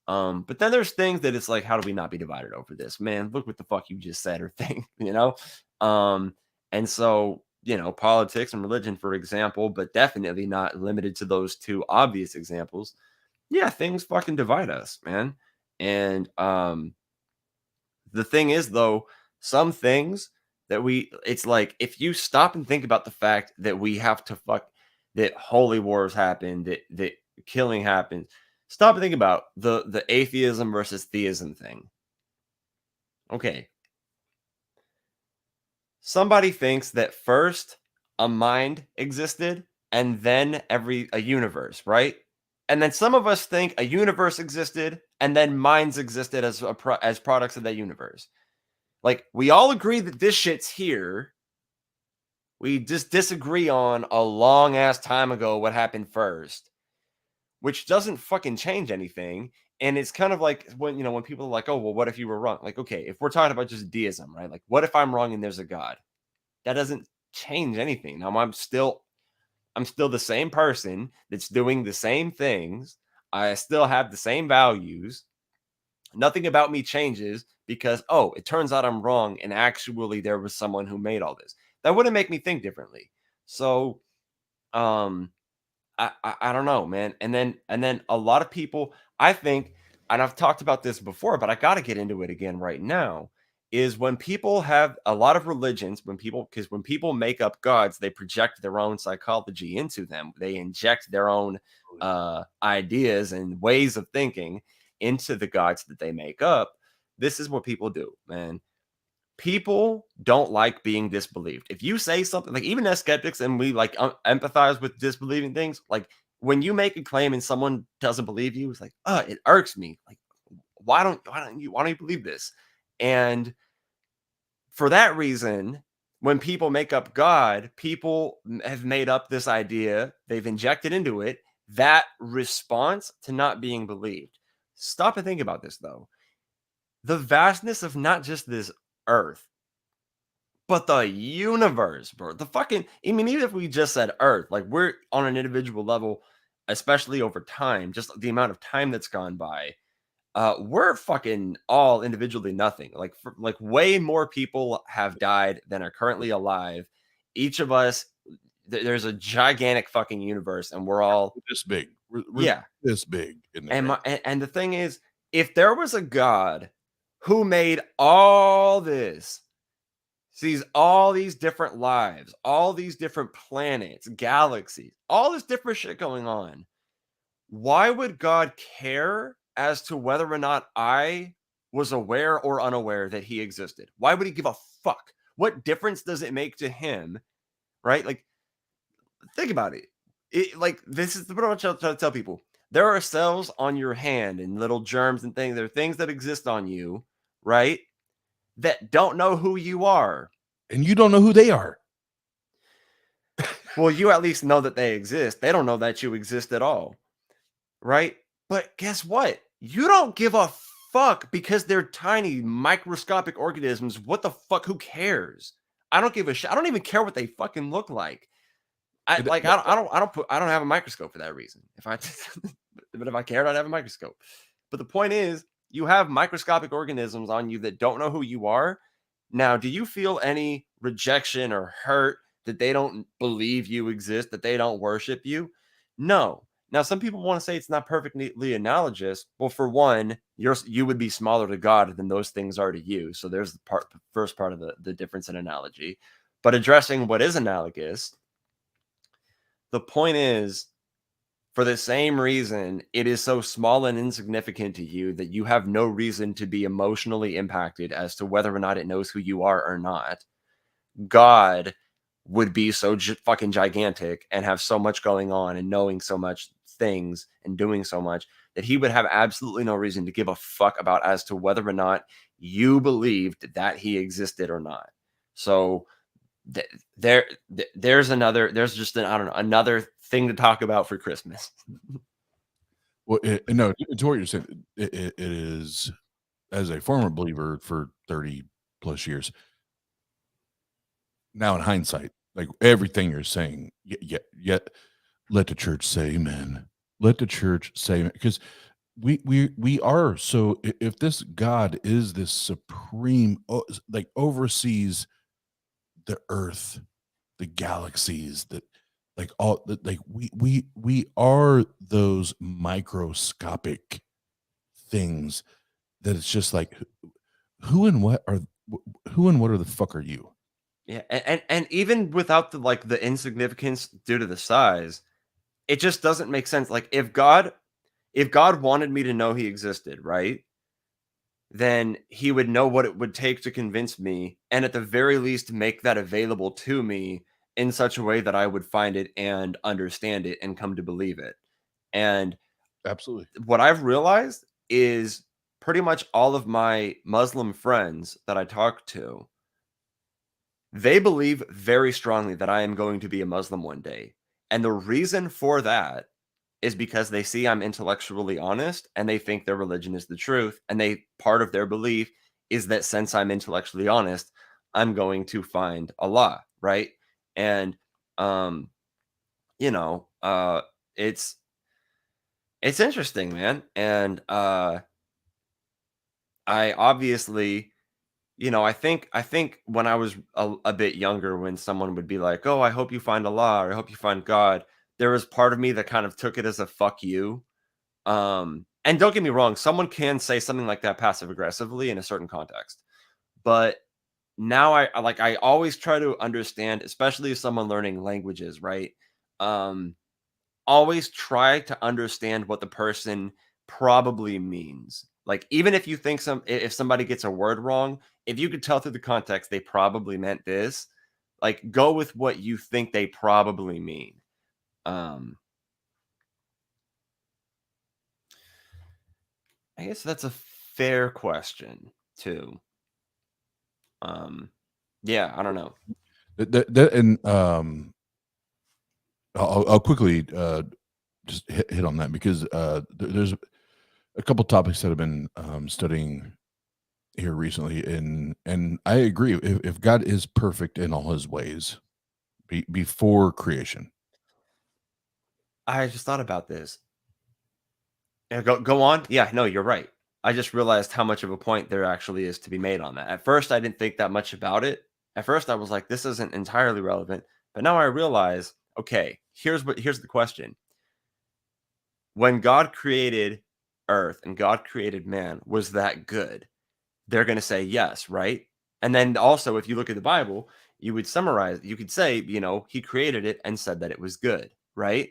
But then there's things that it's like, how do we not be divided over this? Man, look what the fuck you just said or thing, you know? And so, politics and religion, for example, but definitely not limited to those two obvious examples. Yeah, things fucking divide us, man. And the thing is though, some things that it's like if you stop and think about the fact that we have to that holy wars happen, that killing happens, stop and think about the atheism versus theism thing. Okay. Somebody thinks that first a mind existed and then a universe, right? And then some of us think a universe existed and then minds existed as products of that universe. Like we all agree that this shit's here. We just disagree on a long ass time ago what happened first, which doesn't fucking change anything. And it's kind of like when people are like, "Oh, well, what if you were wrong?" Like, okay, if we're talking about just deism, right? Like, what if I'm wrong and there's a God? That doesn't change anything. Now I'm still the same person that's doing the same things. I still have the same values. Nothing about me changes because it turns out I'm wrong and actually there was someone who made all this. That wouldn't make me think differently. So um I don't know, man. And then a lot of people I think, and I've talked about this before, but I got to get into it again right now, is when people have a lot of religions, when people make up gods, they project their own psychology into them. They inject their own ideas and ways of thinking into the gods that they make up. This is what people do, man. People don't like being disbelieved. If you say something, like even as skeptics, and we like empathize with disbelieving things, like when you make a claim and someone doesn't believe you, it's like, it irks me. Like, why don't you believe this? And for that reason, when people make up God, people have made up this idea, they've injected into it that response to not being believed. Stop and think about this though. The vastness of not just this earth, but the universe, bro. The fucking, I mean, even if we just said earth, like we're on an individual level, especially over time, just the amount of time that's gone by, we're fucking all individually nothing. Like way more people have died than are currently alive. Each of us, there's a gigantic fucking universe, and we're all this big. We're yeah. this big in the And the thing is, if there was a God who made all this, sees all these different lives, all these different planets, galaxies, all this different shit going on, why would God care as to whether or not I was aware or unaware that he existed? Why would he give a fuck? What difference does it make to him? Right? Like, think about it. Like, this is what I'm trying to tell people. There are cells on your hand and little germs and things. There are things that exist on you, right? That don't know who you are. And you don't know who they are. Well, you at least know that they exist. They don't know that you exist at all. Right? But guess what? You don't give a fuck because they're tiny microscopic organisms. What the fuck? Who cares? I don't give a shit. I don't even care what they fucking look like. I don't have a microscope for that reason. But if I cared, I'd have a microscope. But the point is, you have microscopic organisms on you that don't know who you are. Now, do you feel any rejection or hurt that they don't believe you exist, that they don't worship you? No. Now, some people want to say it's not perfectly analogous. Well, for one, you would be smaller to God than those things are to you. So there's the first part of the difference in analogy. But addressing what is analogous, the point is, for the same reason, it is so small and insignificant to you that you have no reason to be emotionally impacted as to whether or not it knows who you are or not. God would be so fucking gigantic and have so much going on and knowing so much things and doing so much that he would have absolutely no reason to give a fuck about as to whether or not you believed that he existed or not. So there's just another thing to talk about for Christmas. Well, no, to what you're saying, it is, as a former believer for 30 plus years, now in hindsight, like everything you're saying, yet let the church say amen. Let the church say amen. Because we are, so if this God is this supreme, like oversees the earth, the galaxies, that like all that, like we are those microscopic things that it's just like who and what are the fuck are you? Yeah, and even without the insignificance due to the size, it just doesn't make sense. Like if God wanted me to know he existed, right? Then he would know what it would take to convince me, and at the very least make that available to me in such a way that I would find it and understand it and come to believe it. And Absolutely. what I've realized is pretty much all of my Muslim friends that I talk to, they believe very strongly that I am going to be a Muslim one day. And the reason for that is because they see I'm intellectually honest and they think their religion is the truth. And part of their belief is that since I'm intellectually honest, I'm going to find Allah, right? And you know, it's interesting, man. And I obviously, I think when I was a bit younger, when someone would be like, "Oh, I hope you find Allah," or "I hope you find God," there was part of me that kind of took it as a "fuck you." And don't get me wrong, someone can say something like that passive aggressively in a certain context, but now I always try to understand, especially as someone learning languages, right? Always try to understand what the person probably means. Like, even if you think if somebody gets a word wrong, if you could tell through the context they probably meant this, like, go with what you think they probably mean. Um, I guess that's a fair question too. Yeah, I don't know. And I'll quickly just hit on that because there's a couple topics that I've been studying here recently, and I agree. If God is perfect in all His ways before creation, I just thought about this. Yeah, go on. Yeah, no, you're right. I just realized how much of a point there actually is to be made on that. At first, I didn't think that much about it. At first, I was like, this isn't entirely relevant. But now I realize, okay, here's the question. When God created earth and God created man, was that good? They're going to say yes, right? And then also, if you look at the Bible, you would summarize, you could say, he created it and said that it was good, right?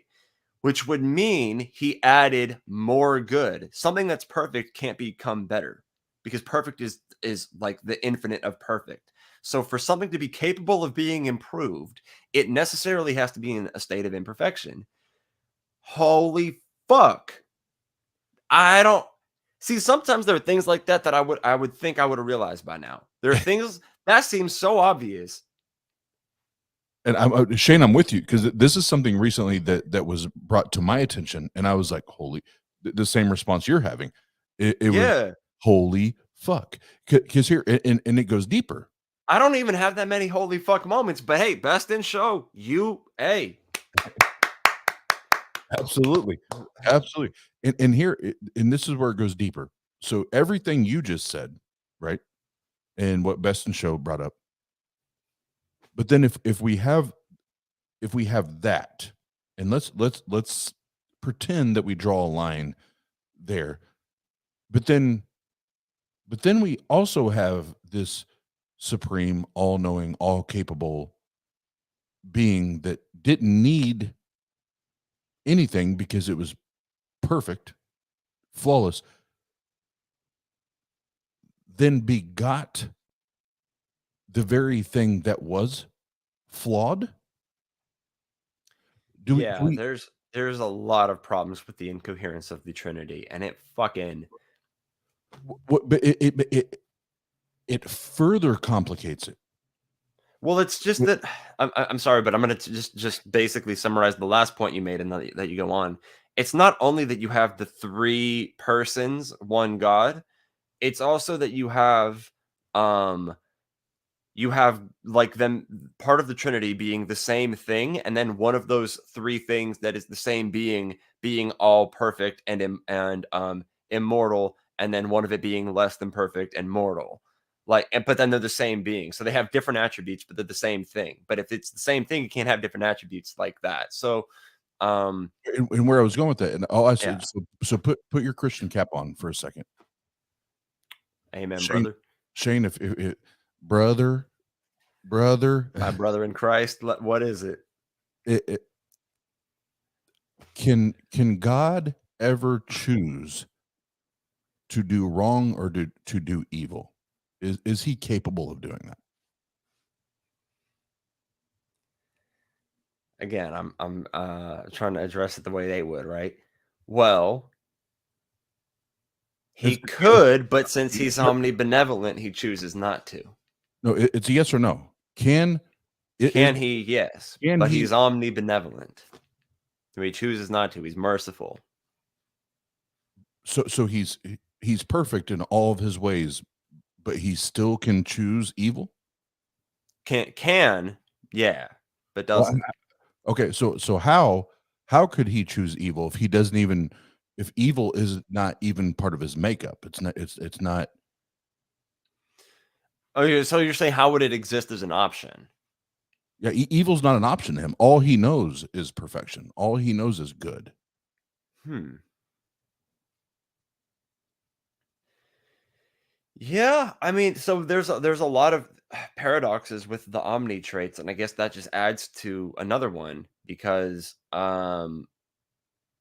Which would mean he added more good. Something that's perfect can't become better because perfect is like the infinite of perfect. So for something to be capable of being improved, it necessarily has to be in a state of imperfection. Holy fuck. I don't see, sometimes there are things like that that I would think I would have realized by now. There are things that seem so obvious. and Shane, I'm with you because this is something recently that was brought to my attention, and I was like, "Holy!" The same response you're having. It was Yeah. holy fuck because here and it goes deeper. I don't even have that many holy fuck moments, but hey, best in show. Hey. Absolutely, absolutely, and here and this is where it goes deeper. So everything you just said, right, and what Best in Show brought up, but then if we have that, and let's pretend that we draw a line there, but then we also have this supreme, all-knowing, all-capable being that didn't need anything because it was perfect, flawless, then begot the very thing that was flawed. Do Yeah, we there's a lot of problems with the incoherence of the Trinity, and it fucking what but it further complicates it. well, it's just that I'm sorry, but I'm gonna just basically summarize the last point you made and that you go on. It's not only that you have the three persons, one God, it's also that um you have like them part of the Trinity being the same thing, and then one of those three things that is the same being all perfect and immortal, and then one of it being less than perfect and mortal. But then they're the same being, so they have different attributes, but they're the same thing. But if it's the same thing, you can't have different attributes like that. So, And where I was going with that, and I'll ask you, yeah, so put your Christian cap on for a second. amen, Shane, brother, Shane, if brother, my brother in Christ. What is it? it, can God ever choose to do wrong or to do evil? Is he capable of doing that? Again, I'm trying to address it the way they would, right? Well, he It's a yes, could, but since he's no, omnibenevolent, he chooses not to. no, it's a yes or no. Can it is Can he? Yes, can but he he's omnibenevolent. So he chooses not to. He's merciful. so he's perfect in all of his ways, but he still can choose evil? Can, yeah, but Well, doesn't. okay, so how could he choose evil if he doesn't even if evil is not even part of his makeup? It's not. Okay, so you're saying how would it exist as an option? Yeah, evil's not an option to him. All he knows is perfection. All he knows is good. Hmm. Yeah, I mean, so there's a lot of paradoxes with the omni traits, and I guess that just adds to another one because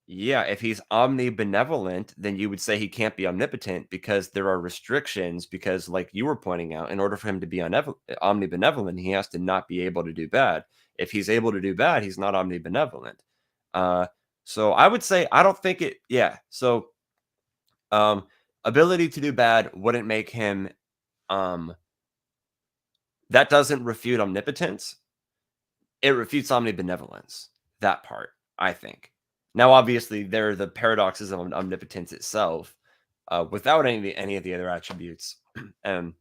yeah, if he's omnibenevolent, then you would say he can't be omnipotent because there are restrictions. Because, like you were pointing out, in order for him to be omnibenevolent, he has to not be able to do bad. If he's able to do bad, he's not omnibenevolent. Uh, so I would say I don't think it. Yeah. So um, ability to do bad wouldn't make him. Um, that doesn't refute omnipotence. It refutes omnibenevolence. That part, I think. Now, obviously, there are the paradoxes of omnipotence itself, without any of the other attributes, and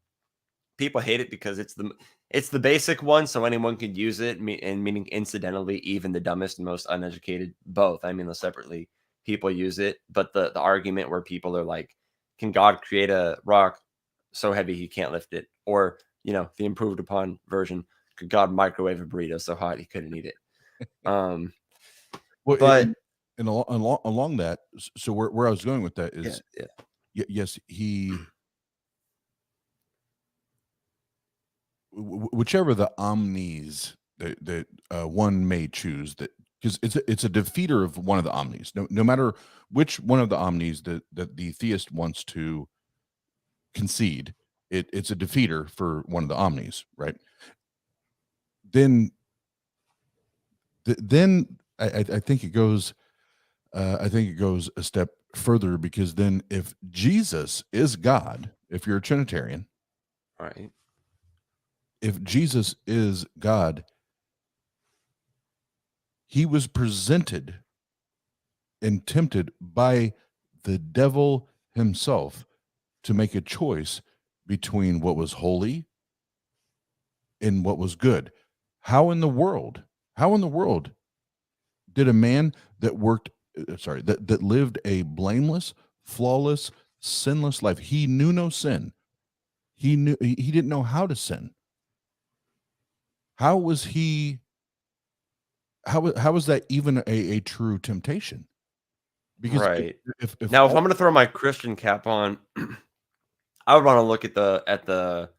people hate it because it's the basic one, so anyone could use it, and meaning incidentally, even the dumbest and most uneducated, both. I mean, separately, people use it, but the argument where people are like, "Can God create a rock so heavy he can't lift it?" Or the improved upon version, "Could God microwave a burrito so hot he couldn't eat it?" Um, Well, but and along that, so where I was going with that yeah, is, yeah, yes, whichever the omnis that one may choose, that because it's a defeater of one of the omnis. No matter which one of the omnis that the theist wants to concede, it's a defeater for one of the omnis, right? Then then I think it goes. I think it goes a step further, because then if Jesus is God, if you're a Trinitarian, right, if Jesus is God, he was presented and tempted by the devil himself to make a choice between what was holy and what was good. How in the world? How in the world did a man that worked sorry, that lived a blameless, flawless, sinless life. He knew no sin. He didn't know how to sin. How was he how was that even a true temptation? Because right. if Now, if all I'm going to throw my Christian cap on, I would want to look at the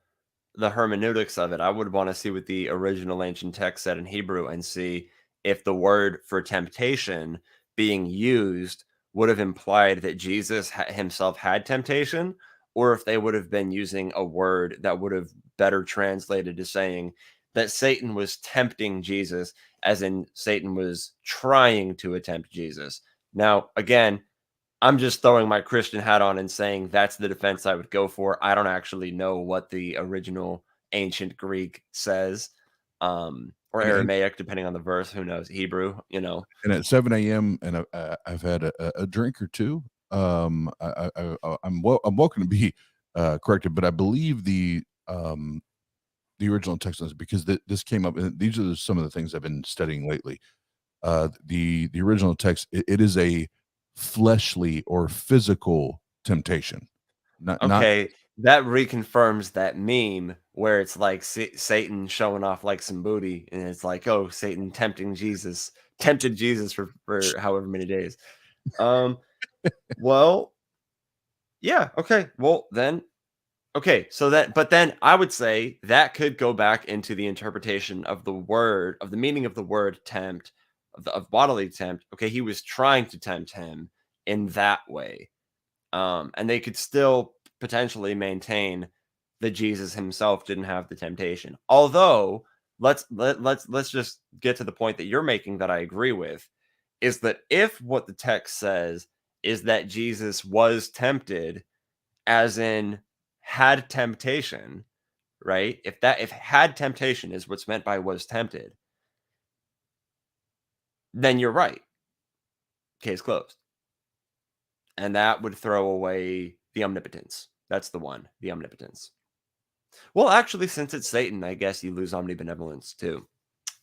hermeneutics of it. I would want to see what the original ancient text said in Hebrew and see if the word for temptation being used would have implied that Jesus himself had temptation, or if they would have been using a word that would have better translated to saying that Satan was tempting Jesus, as in Satan was trying to attempt Jesus. Now, again, I'm just throwing my Christian hat on and saying that's the defense I would go for. I don't actually know what the original ancient Greek says, or and Aramaic, depending on the verse. Who knows? Hebrew. and at 7 a.m. and I've had a drink or two. I'm welcome to be corrected, but I believe the original text on this, because this came up, and these are some of the things I've been studying lately. The original text, it is a fleshly or physical temptation, not Okay, that reconfirms that meme where it's like Satan showing off like some booty, and it's like, oh, Satan tempted Jesus for however many days. Um, well, yeah, okay, well then. Okay, so but then I would say that could go back into the interpretation of the meaning of the word tempt, of bodily tempt. Okay, he was trying to tempt him in that way. And they could still potentially maintain that Jesus himself didn't have the temptation. Although, let's just get to the point that you're making that I agree with, is that if what the text says is that Jesus was tempted, as in had temptation, right? If had temptation is what's meant by was tempted, then you're right. Case closed. And that would throw away the omnipotence. That's the one, the omnipotence. Well, actually, since it's Satan, I guess you lose omnibenevolence too.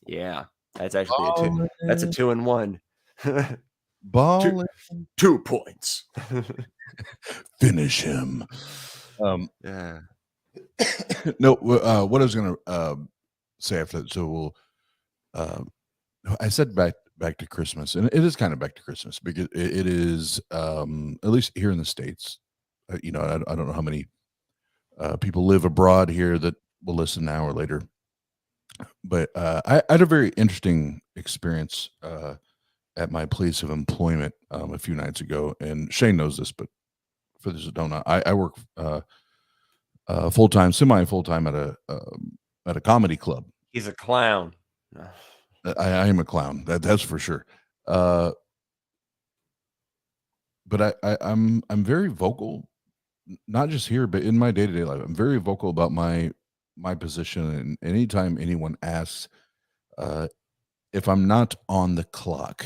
Yeah, that's actually a two. That's a ballin', 2-and-1. two ballin', 2 points. finish him. Yeah. No, what I was gonna say after that. So uh, I said back to Christmas, and it is kind of back to Christmas, because it is at least here in the States. I don't know how many people live abroad here that will listen now or later. But I had a very interesting experience at my place of employment a few nights ago, and Shane knows this, but for those that don't know, I work full time, semi full time at a comedy club. He's a clown. I am a clown. That's for sure. But I'm very vocal, not just here, but in my day to day life. I'm very vocal about my position, and anytime anyone asks if I'm not on the clock,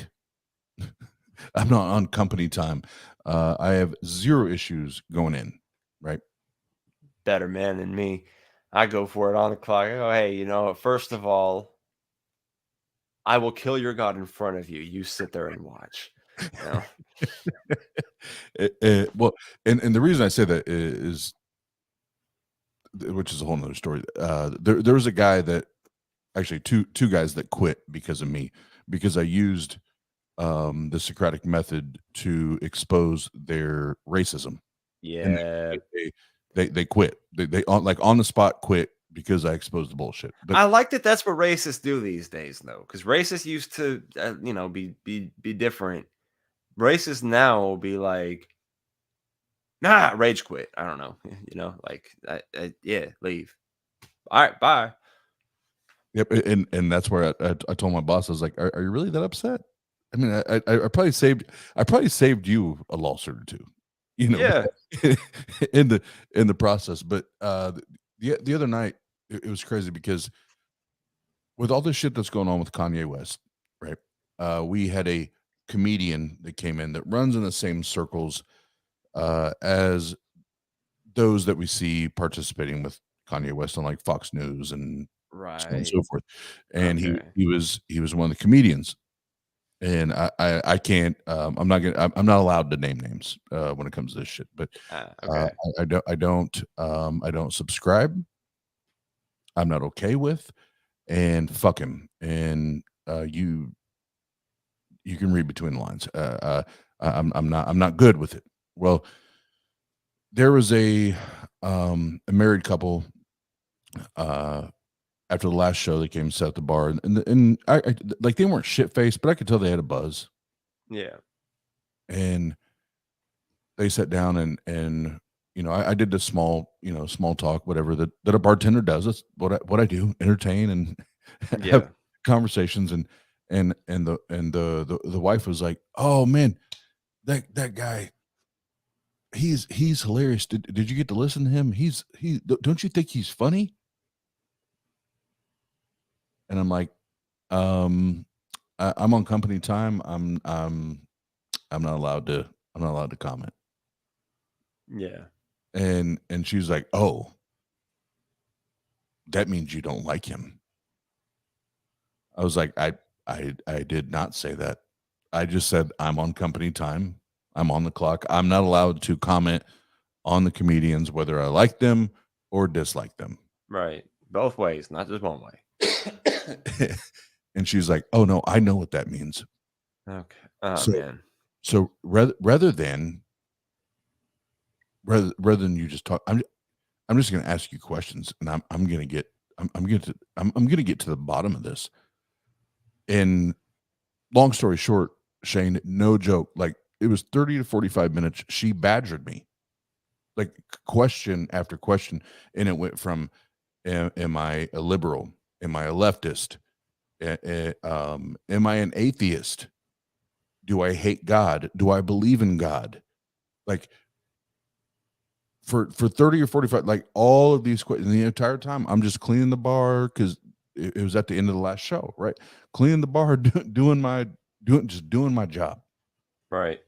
I'm not on company time. I have zero issues going in. Right. Better man than me. I go for it on the clock. I go, hey, first of all, I will kill your God in front of you. You sit there and watch. Well, and the reason I say that is, which is a whole nother story. There was a guy that actually two guys that quit because of me, because I used the Socratic method to expose their racism. Yeah. And they quit. They on the spot quit because I exposed the bullshit. But I like that that's what racists do these days, though, because racists used to, be different. Racists now will be like, nah, rage quit. I don't know, yeah, leave. All right, bye. Yep, and that's where I told my boss, I was like, "Are you really that upset?" I mean, I probably saved you a lawsuit or two, Yeah. in the process. But the other night it was crazy because with all this shit that's going on with Kanye West, right? We had a comedian that came in that runs in the same circles as those that we see participating with Kanye West on like Fox News and so on and Right. so forth. And Okay. he was one of the comedians. And I can't I'm not allowed to name names when it comes to this shit. But Okay. I don't subscribe. I'm not okay with, and fuck him. And you can read between the lines. I'm not good with it. Well, there was a married couple after the last show. They came and sat at the bar, and I like, they weren't shit faced, but I could tell they had a buzz. Yeah. And they sat down, and I did this small talk, whatever that a bartender does. That's what I do, entertain and Yeah. have conversations. And the wife was like, "Oh man, that guy, he's hilarious. Did you get to listen to him? Don't you think he's funny?" And I'm like, I'm on company time. I'm not allowed to comment. Yeah. And she was like, "Oh, that means you don't like him." I was like, I did not say that. I just said I'm on company time. I'm on the clock. I'm not allowed to comment on the comedians, whether I like them or dislike them. Right. Both ways, not just one way. And she's like, "Oh no, I know what that means." Okay. Oh So, man. so rather than you just talk, I'm just going to ask you questions, and I'm going to get I'm going to get to the bottom of this. And long story short, Shane, no joke, like it was 30 to 45 minutes. She badgered me, like question after question, and it went from, am I a liberal? Am I a leftist? Am I an atheist? Do I hate God? Do I believe in God? Like for 30 or 45, like all of these questions. The entire time I'm just cleaning the bar, because it was at the end of the last show, right? Cleaning the bar, doing my job. Right.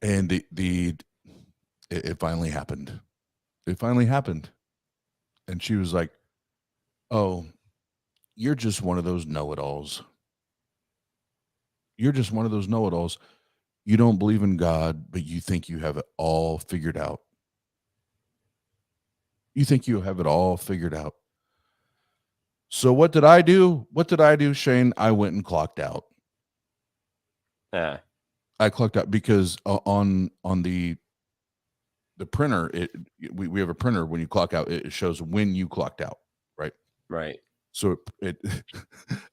And it finally happened. It finally happened. And she was like, "Oh, you're just one of those know-it-alls. You're just one of those know-it-alls. You don't believe in God, but you think you have it all figured out. You think you have it all figured out." So what did I do? Shane? I went and clocked out. Yeah. I clocked out because on the printer, we have a printer. When you clock out, it shows when you clocked out, right? Right. So it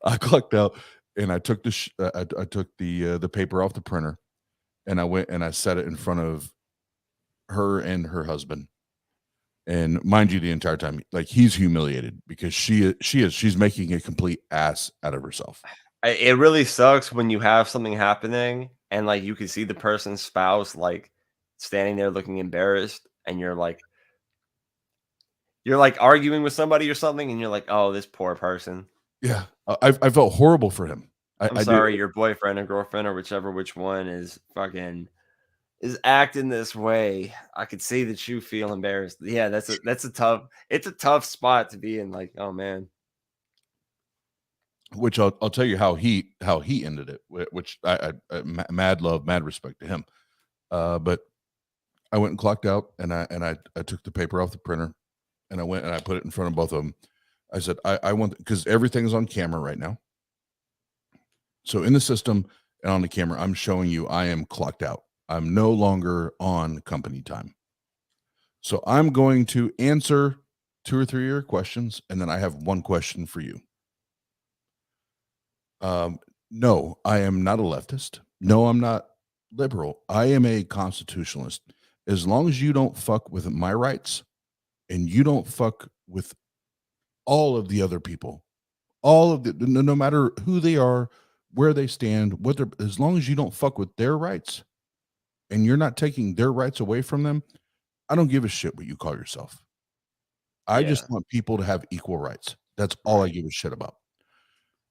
I clocked out, and I took I took the paper off the printer, and I went and I set it in front of her and her husband. And mind you, the entire time, like, he's humiliated because she's making a complete ass out of herself. It really sucks when you have something happening and like you can see the person's spouse like standing there looking embarrassed, and you're like arguing with somebody or something, and you're like, oh, this poor person. Yeah, I felt horrible for him. I'm I did. sorry, your boyfriend or girlfriend or which one is acting this way. I could see that you feel embarrassed. Yeah, that's a tough spot to be in. Like, oh man. Which I'll tell you how he ended it. Which mad love, mad respect to him. But I went and clocked out, and I took the paper off the printer, and I went and I put it in front of both of them. I said, I want, because everything's on camera right now. So in the system and on the camera, I'm showing you I am clocked out. I'm no longer on company time. So I'm going to answer 2 or 3 of your questions, and then I have one question for you. No, I am not a leftist. No, I'm not liberal. I am a constitutionalist. As long as you don't fuck with my rights and you don't fuck with all of the other people, all of the, no matter who they are, where they stand, what they're, as long as you don't fuck with their rights and you're not taking their rights away from them, I don't give a shit what you call yourself. I Yeah. just want people to have equal rights. That's all I give a shit about.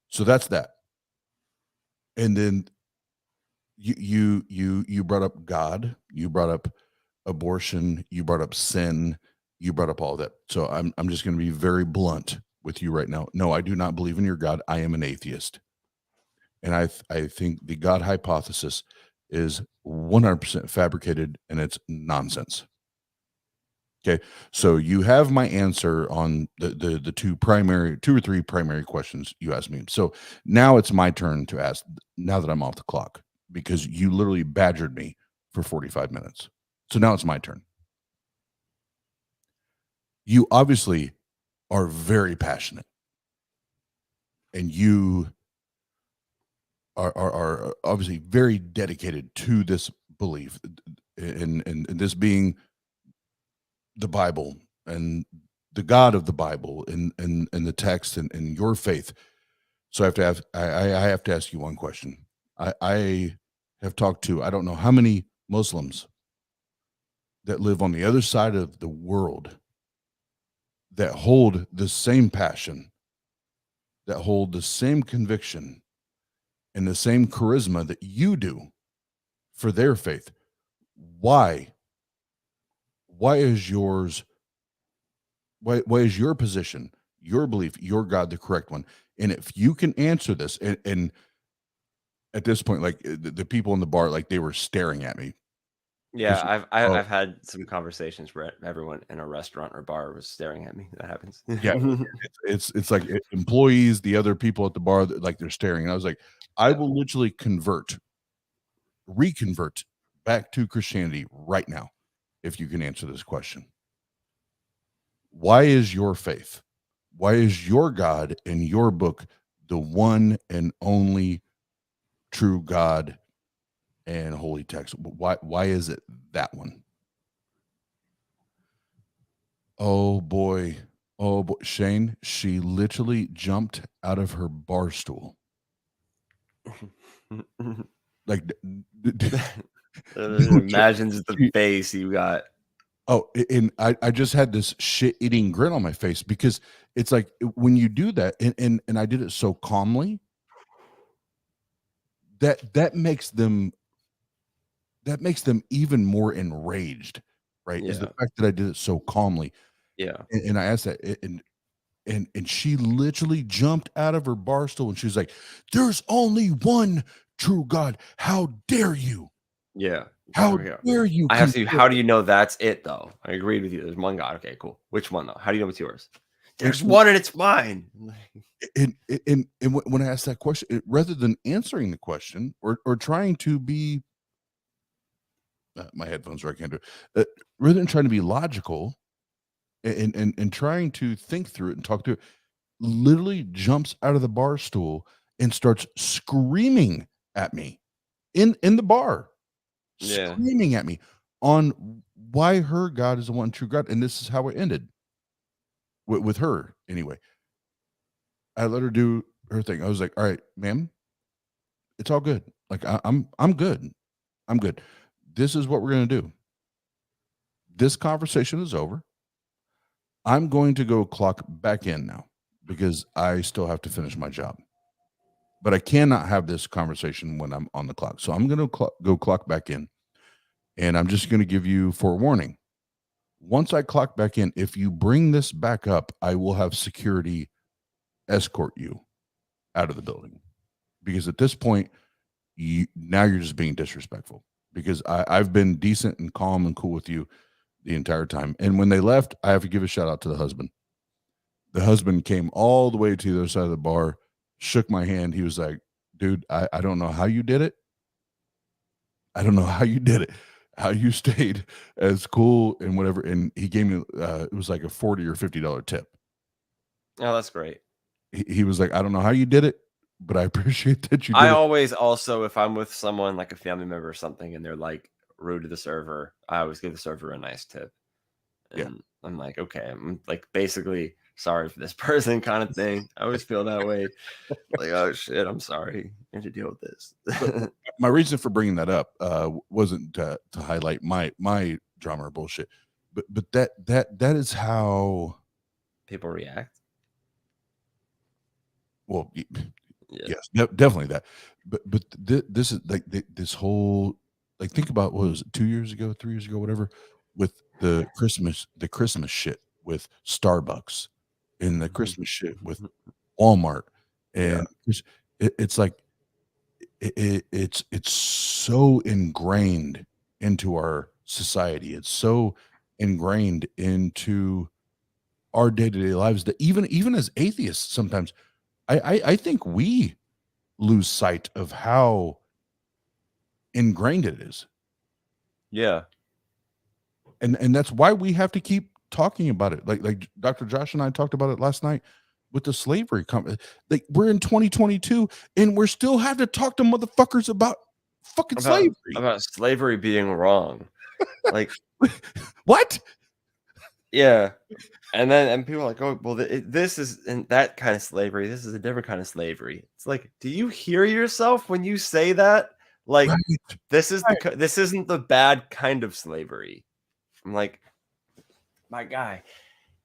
So that's that. And then you brought up God, you brought up abortion, you brought up sin, you brought up all that. So I'm just going to be very blunt with you right now. No, I do not believe in your God. I am an atheist. And I think the God hypothesis is 100% fabricated, and it's nonsense. Okay, so you have my answer on the 2 or 3 primary questions you asked me. So now it's my turn to ask, now that I'm off the clock, because you literally badgered me for 45 minutes. So now it's my turn. You obviously are very passionate, and you are obviously very dedicated to this belief, and this being the Bible and the God of the Bible and the text and your faith. So I have to ask you one question. I have talked to, I don't know how many Muslims that live on the other side of the world that hold the same passion, that hold the same conviction and the same charisma that you do for their faith. Why is yours, why is your position, your belief, your God the correct one? And if you can answer this, and at this point, like, the people in the bar, like, they were staring at me Yeah, because, I've had some conversations where everyone in a restaurant or bar was staring at me. That happens. yeah, it's like, employees, the other people at the bar, like, they're staring, and I was like, I Yeah. will literally reconvert back to Christianity right now if you can answer this question. Why is your faith, why is your God in your book the one and only true God and holy text? Why is it that one? Oh boy. Oh boy. Shane, she literally jumped out of her bar stool. Like, Imagines the she, face you got. oh, and I just had this shit eating grin on my face because it's like, when you do that, and I did it so calmly, that makes them even more enraged, right? Is the Yeah. fact that I did it so calmly. Yeah. And I asked that, and she literally jumped out of her bar stool, and she was like, "There's only one true God. How dare you? Yeah. How Okay. dare you?" I have to. How do you know that's it though? I agreed with you. There's one God. Okay, cool. Which one though? How do you know it's yours? There's And one and it's mine. when I asked that question, rather than answering the question or trying to be my headphones are, I can't do it. Rather than trying to be logical and trying to think through it and talk through it, literally jumps out of the bar stool and starts screaming at me in the bar, Yeah. screaming at me on why her God is the one true God. And this is how it ended with her anyway. I let her do her thing. I was like, all right, ma'am, it's all good. Like I'm good. I'm good. This is what we're gonna do. This conversation is over. I'm going to go clock back in now because I still have to finish my job. But I cannot have this conversation when I'm on the clock. So I'm going to go clock back in, and I'm just going to give you forewarning. Once I clock back in, if you bring this back up, I will have security escort you out of the building, because at this point, now you're just being disrespectful, because I've been decent and calm and cool with you the entire time. And when they left, I have to give a shout out to the husband. The husband came all the way to the other side of the bar, shook my hand. He was like, dude, I don't know how you did it. I don't know how you did it, how you stayed as cool and whatever. And he gave me, it was like a $40 or $50 tip. Oh, that's great. He was like, I don't know how you did it, but I appreciate that you did I it. always also, if I'm with someone like a family member or something, and they're like rude to the server, I always give the server a nice tip. And Yeah. I'm like, okay, I'm like basically sorry for this person kind of thing. I always feel that way. Like, oh shit, I'm sorry. I have to deal with this. My reason for bringing that up wasn't to highlight my drama or bullshit, but that is how people react. Well, Yeah. yes, definitely that. But this is like this whole, like, think about, what was it, 2 years ago, 3 years ago, whatever, with the Christmas shit with Starbucks and the Christmas shit with Walmart, and it's like it's so ingrained into our society. It's so ingrained into our day-to-day lives that even as atheists, sometimes I think we lose sight of how ingrained it is. Yeah. And that's why we have to keep talking about it. Like Dr. Josh and I talked about it last night with the slavery like, we're in 2022 and we're still have to talk to motherfuckers about fucking slavery. About slavery being wrong. Like, what? Yeah. And people are like, oh, well, this is and that kind of slavery. This is a different kind of slavery. It's like, do you hear yourself when you say that? Like, Right. this isn't the bad kind of slavery. I'm like, my guy,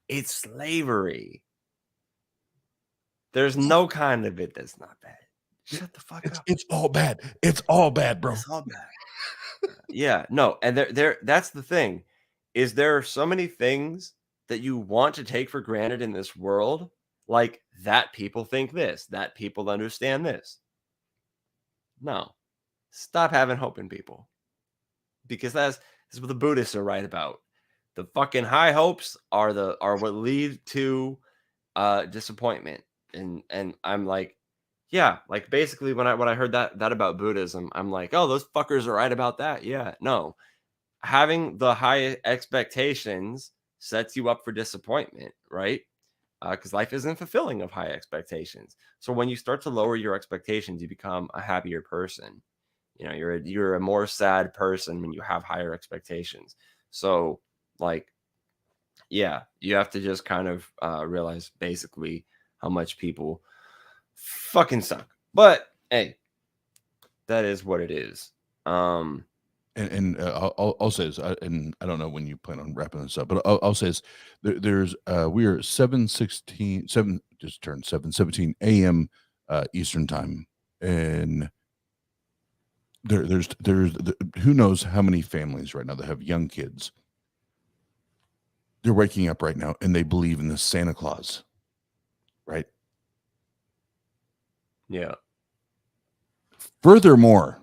it's slavery. There's no kind of it that's not bad. Shut the fuck up. It's all bad. It's all bad, bro. It's all bad. Yeah, no, and that's the thing, is there are so many things that you want to take for granted in this world, like that people think this, that people understand this. No. Stop having hope in people. Because this is what the Buddhists are right about. The fucking high hopes are what lead to disappointment. And I'm like, yeah, like basically when I heard that about Buddhism, I'm like, oh, those fuckers are right about that. Yeah, no. Having the high expectations sets you up for disappointment, right? Because life isn't fulfilling of high expectations. So when you start to lower your expectations, you become a happier person. You know, you're a more sad person when you have higher expectations. So, like, yeah, you have to just kind of realize basically how much people fucking suck. But hey, that is what it is. And I'll say this, and I don't know when you plan on wrapping this up, but I'll say this: there's we are 7:16, just turned 7:17 a.m. Eastern time, and there's who knows how many families right now that have young kids. They're waking up right now and they believe in this Santa Claus, right? Yeah. Furthermore,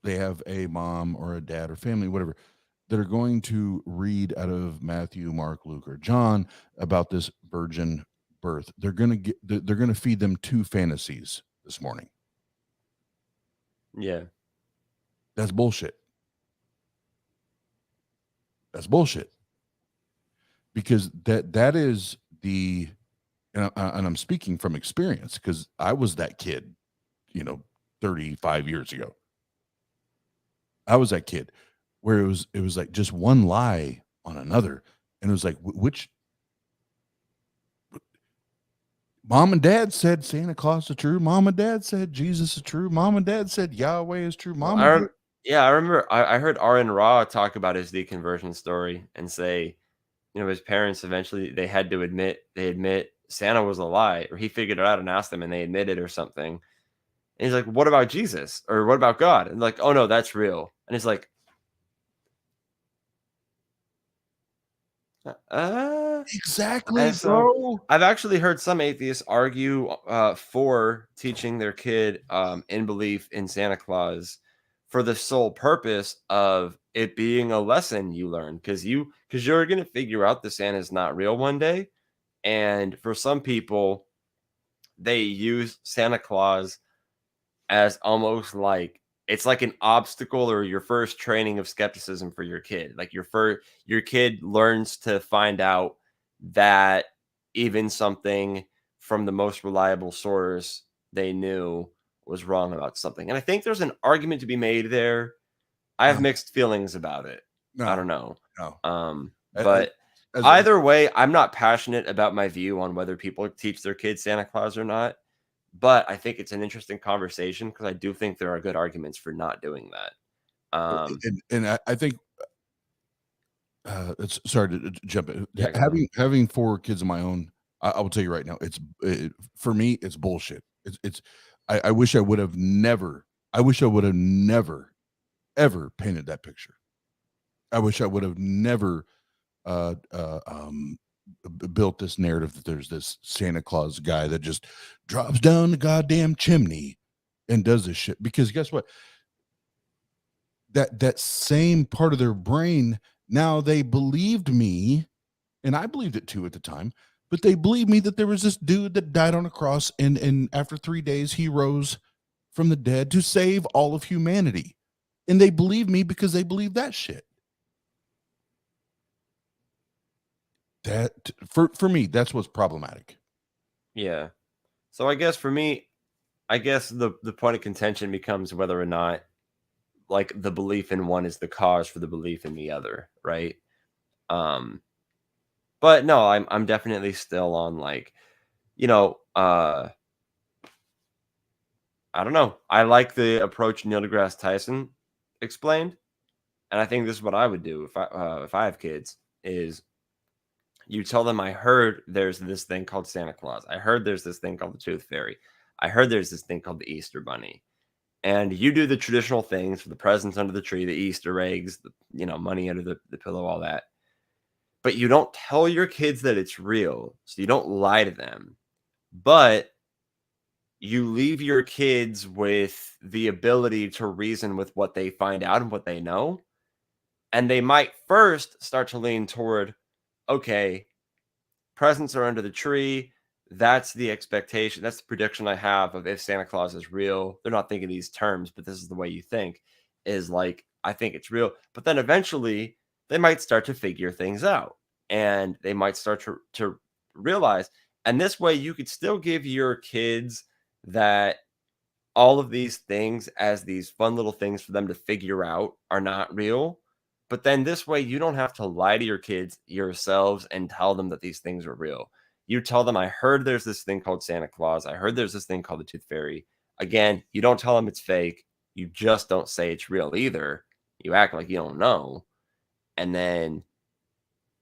they have a mom or a dad or family, whatever, that are going to read out of Matthew, Mark, Luke, or John about this virgin birth. They're going to feed them two fantasies this morning. Yeah. That's bullshit. That's bullshit. Because that is the, and I'm speaking from experience because I was that kid, 35 years ago. I was that kid where it was like just one lie on another, and it was like which mom and dad said Santa Claus is true. Mom and dad said Jesus is true. Mom and dad said Yahweh is true. Well, Mom and dad. I remember I heard Aaron Ra talk about his deconversion story and say, his parents eventually they admit Santa was a lie, or he figured it out and asked them and they admitted or something. And he's like, "What about Jesus? Or what about God?" And like, "Oh no, that's real." And it's like, Exactly, and so bro. I've actually heard some atheists argue for teaching their kid in belief in Santa Claus for the sole purpose of it being a lesson you learn because you're gonna figure out the Santa's not real one day. And for some people, they use Santa Claus as almost like it's like an obstacle or your first training of skepticism for your kid. Like your kid learns to find out that even something from the most reliable source they knew was wrong about something. And I think there's an argument to be made there. I have No, mixed feelings about it. I no, don't know. no. But As either way, I'm not passionate about my view on whether people teach their kids Santa Claus or not. But I think it's an interesting conversation because I do think there are good arguments for not doing that. I think it's sorry to jump in. Yeah, go ahead. Having 4 kids of my own, I will tell you right now, for me, it's bullshit. I wish I would have never. I wish I would have never, ever painted that picture. I wish I would have never built this narrative that there's this Santa Claus guy that just drops down the goddamn chimney and does this shit. Because guess what? That same part of their brain, now they believed me, and I believed it too at the time, but they believed me that there was this dude that died on a cross, and after 3 days he rose from the dead to save all of humanity. And they believed me because they believed that shit. That for me, that's what's problematic. Yeah. So I guess for me, the point of contention becomes whether or not like the belief in one is the cause for the belief in the other, right? But no, I'm definitely still on like, you know, uh I don't know. I like the approach Neil deGrasse Tyson explained, and I think this is what I would do if I have kids is you tell them I heard there's this thing called Santa Claus. I heard there's this thing called the Tooth Fairy. I heard there's this thing called the Easter Bunny. And you do the traditional things for the presents under the tree, the Easter eggs, money under the pillow, all that. But you don't tell your kids that it's real. So you don't lie to them. But you leave your kids with the ability to reason with what they find out and what they know. And they might first start to lean toward, okay, presents are under the tree. That's the expectation. That's the prediction I have of if Santa Claus is real. They're not thinking these terms, but this is the way you think is like, I think it's real. But then eventually they might start to figure things out and they might start to realize. And this way you could still give your kids that all of these things as these fun little things for them to figure out are not real. But then this way, you don't have to lie to your kids yourselves and tell them that these things are real. You tell them, I heard there's this thing called Santa Claus. I heard there's this thing called the Tooth Fairy. Again, you don't tell them it's fake. You just don't say it's real either. You act like you don't know. And then,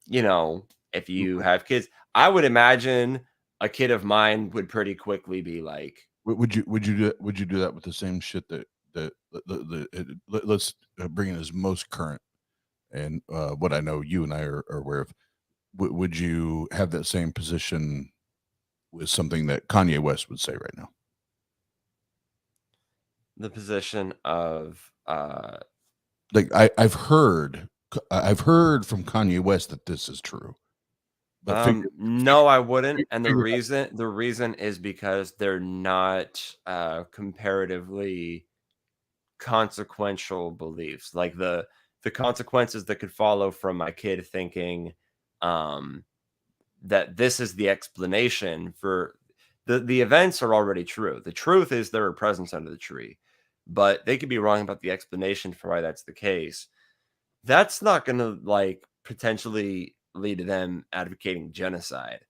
if you have kids, I would imagine a kid of mine would pretty quickly be like, Would you do that with the same shit let's bring it as most current and what I know you and I are aware of. Would you have that same position with something that Kanye West would say right now? the position of Like I've heard from Kanye West that this is true. But no, I wouldn't. And the figure out. reason is because they're not comparatively consequential beliefs, like the consequences that could follow from my kid thinking that this is the explanation for the events are already true. The truth is there are presents under the tree, but they could be wrong about the explanation for why that's the case. That's not going to like potentially lead to them advocating genocide.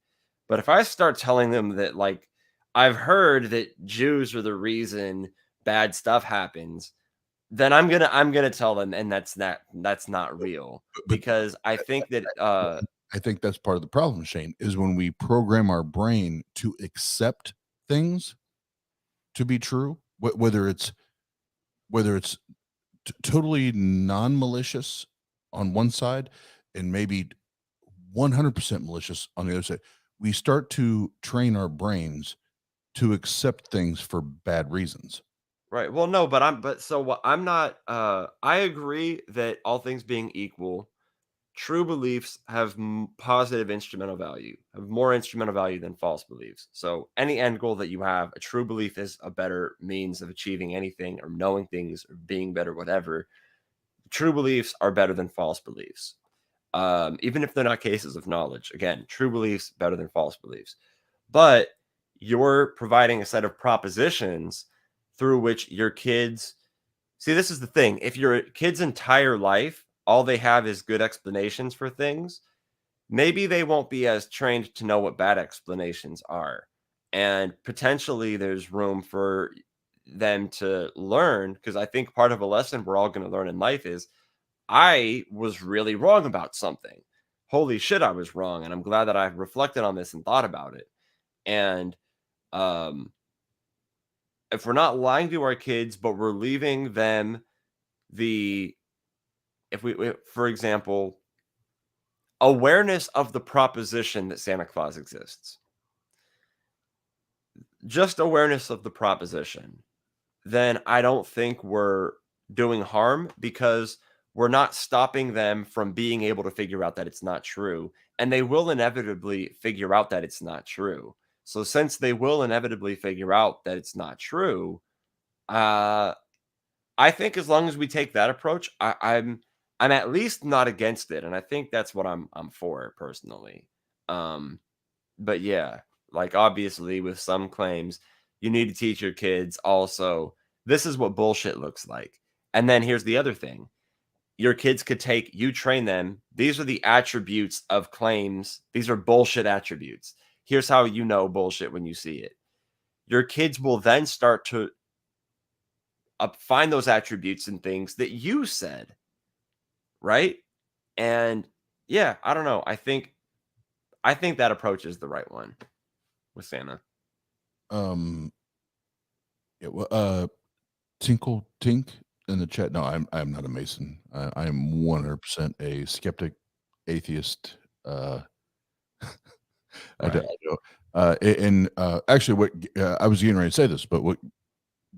But if I start telling them that like I've heard that Jews are the reason bad stuff happens, then I'm gonna tell them, and that's not real But because I think that I think that's part of the problem, Shane, is when we program our brain to accept things to be true, whether it's totally non-malicious on one side and maybe 100% malicious on the other side. We start to train our brains to accept things for bad reasons. right. Well, no, but so what I'm not I agree that all things being equal, true beliefs have positive instrumental value, have more instrumental value than false beliefs. So any end goal that you have, a true belief is a better means of achieving anything or knowing things or being better, whatever. True beliefs are better than false beliefs. Even if they're not cases of knowledge. Again, true beliefs better than false beliefs. But you're providing a set of propositions through which your kids see. This is the thing. If your kid's entire life, all they have is good explanations for things, maybe they won't be as trained to know what bad explanations are. And potentially there's room for them to learn because I think part of a lesson we're all going to learn in life is I was really wrong about something. Holy shit, I was wrong. And I'm glad that I've reflected on this and thought about it. And um, if we're not lying to our kids, but we're leaving them the, if we for example, awareness of the proposition that Santa Claus exists, just awareness of the proposition, then I don't think we're doing harm because we're not stopping them from being able to figure out that it's not true. And they will inevitably figure out that it's not true. So since they will inevitably figure out that it's not true, uh, I think as long as we take that approach, I'm at least not against it. And I think that's what I'm for personally. Um, but yeah, like obviously with some claims, you need to teach your kids also this is what bullshit looks like. And then here's the other thing. Your kids could take you train them. These are the attributes of claims. These are bullshit attributes. Here's how you know bullshit when you see it. Your kids will then start to find those attributes and things that you said, right? And yeah, I don't know. I think that approach is the right one with Santa. Um, yeah, well, Tinkle Tink in the chat. No, I'm not a Mason. I am 100% a skeptic, atheist. I Right. don't. And actually, what I was getting ready to say this, but what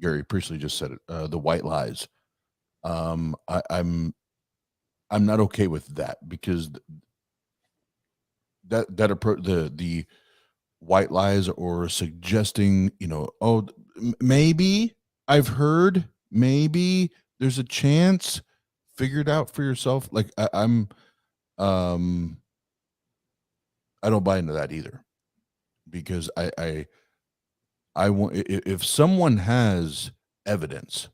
Gary Priestley just said it. The white lies. I'm not okay with that because that approach the white lies or suggesting, oh, maybe I've heard, maybe there's a chance, figure it out for yourself. Like um, I don't buy into that either because I want, if someone has evidence,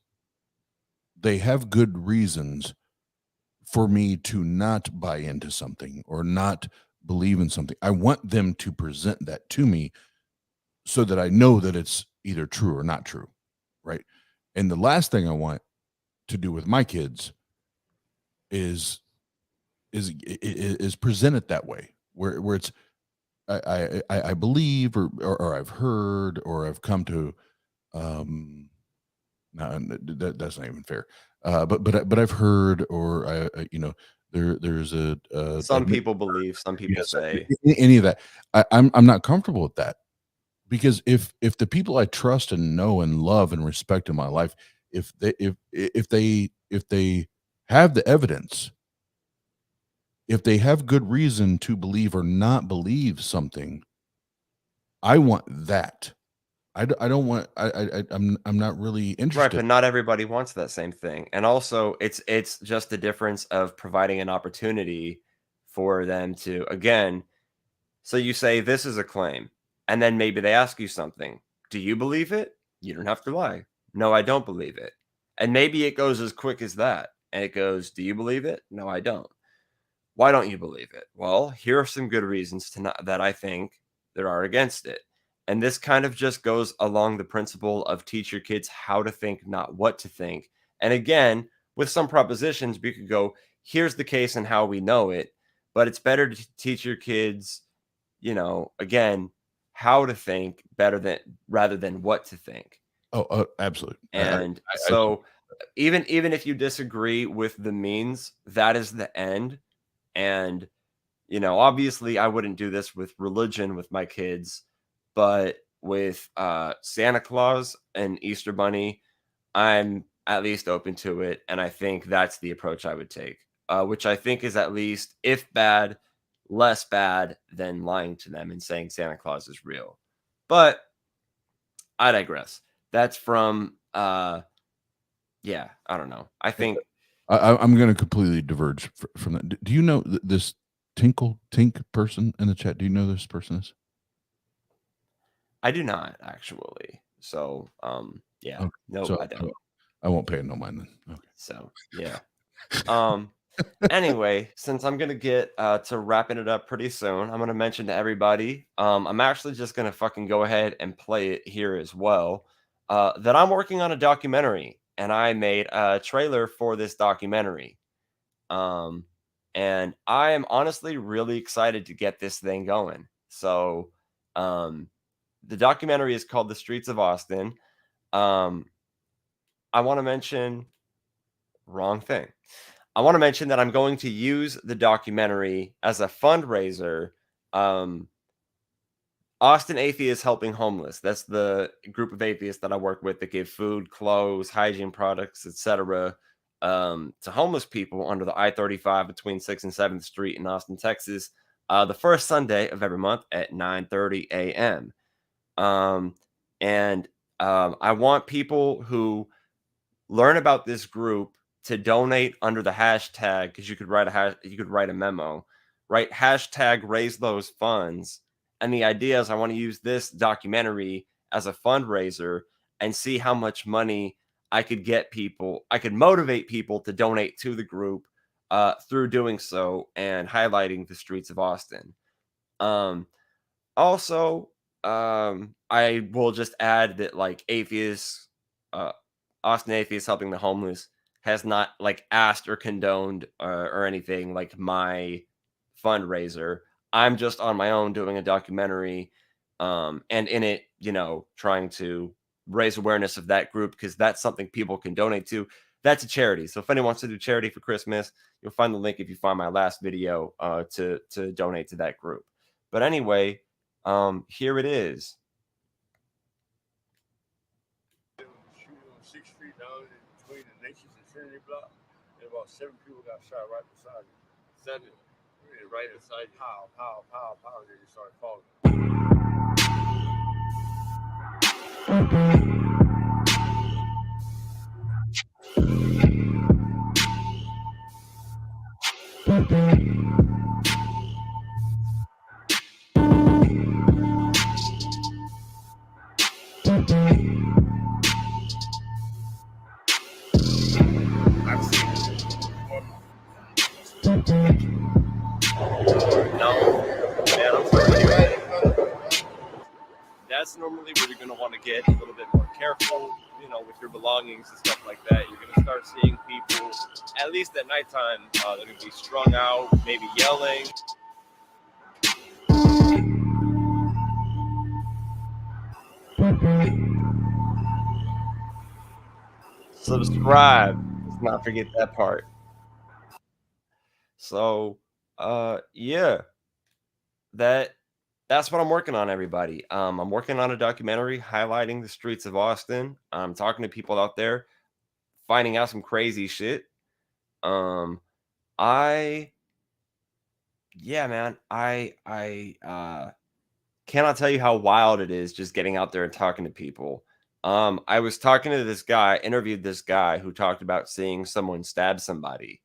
they have good reasons for me to not buy into something or not believe in something. I want them to present that to me so that I know that it's either true or not true, right? And the last thing I want to do with my kids is present it that way, where it's I believe or I've heard or I've come to no, that's not even fair. But I've heard or there's Some people believe, some people yes, say. any of that. I'm not comfortable with that. Because if the people I trust and know and love and respect in my life, if they have the evidence, if they have good reason to believe or not believe something, I want that. I don't want. I'm not really Right, interested. but not everybody wants that same thing. And also it's just the difference of providing an opportunity for them to again, so you say this is a claim, and then maybe they ask you something. Do you believe it? You don't have to lie. No, I don't believe it. And maybe it goes as quick as that. And it goes, do you believe it? No, I don't. Why don't you believe it? Well, here are some good reasons to not, that I think there are against it. And this kind of just goes along the principle of teach your kids how to think, not what to think. And again, with some propositions, we could go, here's the case and how we know it. But it's better to teach your kids, again, how to think better than rather than what to think. Oh, absolutely. And I so even if you disagree with the means, that is the end. And obviously I wouldn't do this with religion with my kids, but with Santa Claus and Easter Bunny, I'm at least open to it. And I think that's the approach I would take, which I think is at least, if bad, less bad than lying to them and saying Santa Claus is real. But I digress. That's from, yeah, I don't know. I think I'm going to completely diverge from that. Do you know this Tink person in the chat? Do you know this person is? I do not actually. So, yeah, Okay. no, So I don't. I won't pay it no mind then. Okay. So, yeah. Anyway, since I'm gonna get to wrapping it up pretty soon, I'm gonna mention to everybody. I'm actually just gonna fucking go ahead and play it here as well. That I'm working on a documentary, and I made a trailer for this documentary. Um, and I am honestly really excited to get this thing going. So, the documentary is called "The Streets of Austin." Um, I want to mention wrong thing. I want to mention that I'm going to use the documentary as a fundraiser. Um, Austin Atheists Helping Homeless. That's the group of atheists that I work with that give food, clothes, hygiene products, etc. To homeless people under the I-35 between 6th and 7th Street in Austin, Texas, the first Sunday of every month at 9:30 a.m. Um, and I want people who learn about this group to donate under the hashtag, because you could write a memo, right? Hashtag raise those funds. And the idea is I want to use this documentary as a fundraiser and see how much money I could motivate people to donate to the group through doing so and highlighting the streets of Austin. Um, Also, I will just add that like uh, Austin Atheists Helping the Homeless has not like asked or condoned or anything like my fundraiser. I'm just on my own doing a documentary, and in it, trying to raise awareness of that group because that's something people can donate to. That's a charity. So if anyone wants to do charity for Christmas, you'll find the link if you find my last video to donate to that group. But anyway, here it is. Shooting on 6th Street down in between the Nations and Trinity Block, and about 7 people got shot right beside you. 7, right beside you. Pow, pow, pow, pow, and then you started falling. I've seen it. No, man, I'm telling you, that's normally where you're going to want to get a little bit more careful, with your belongings and stuff like that. You're going to start seeing people, at least at nighttime, they're going to be strung out, maybe yelling. Subscribe. Let's not forget that part. So, yeah, that's what I'm working on, everybody. I'm working on a documentary highlighting the streets of Austin. I'm talking to people out there, finding out some crazy shit. Yeah, man, I cannot tell you how wild it is just getting out there and talking to people. I was talking to this guy, interviewed this guy who talked about seeing someone stab somebody.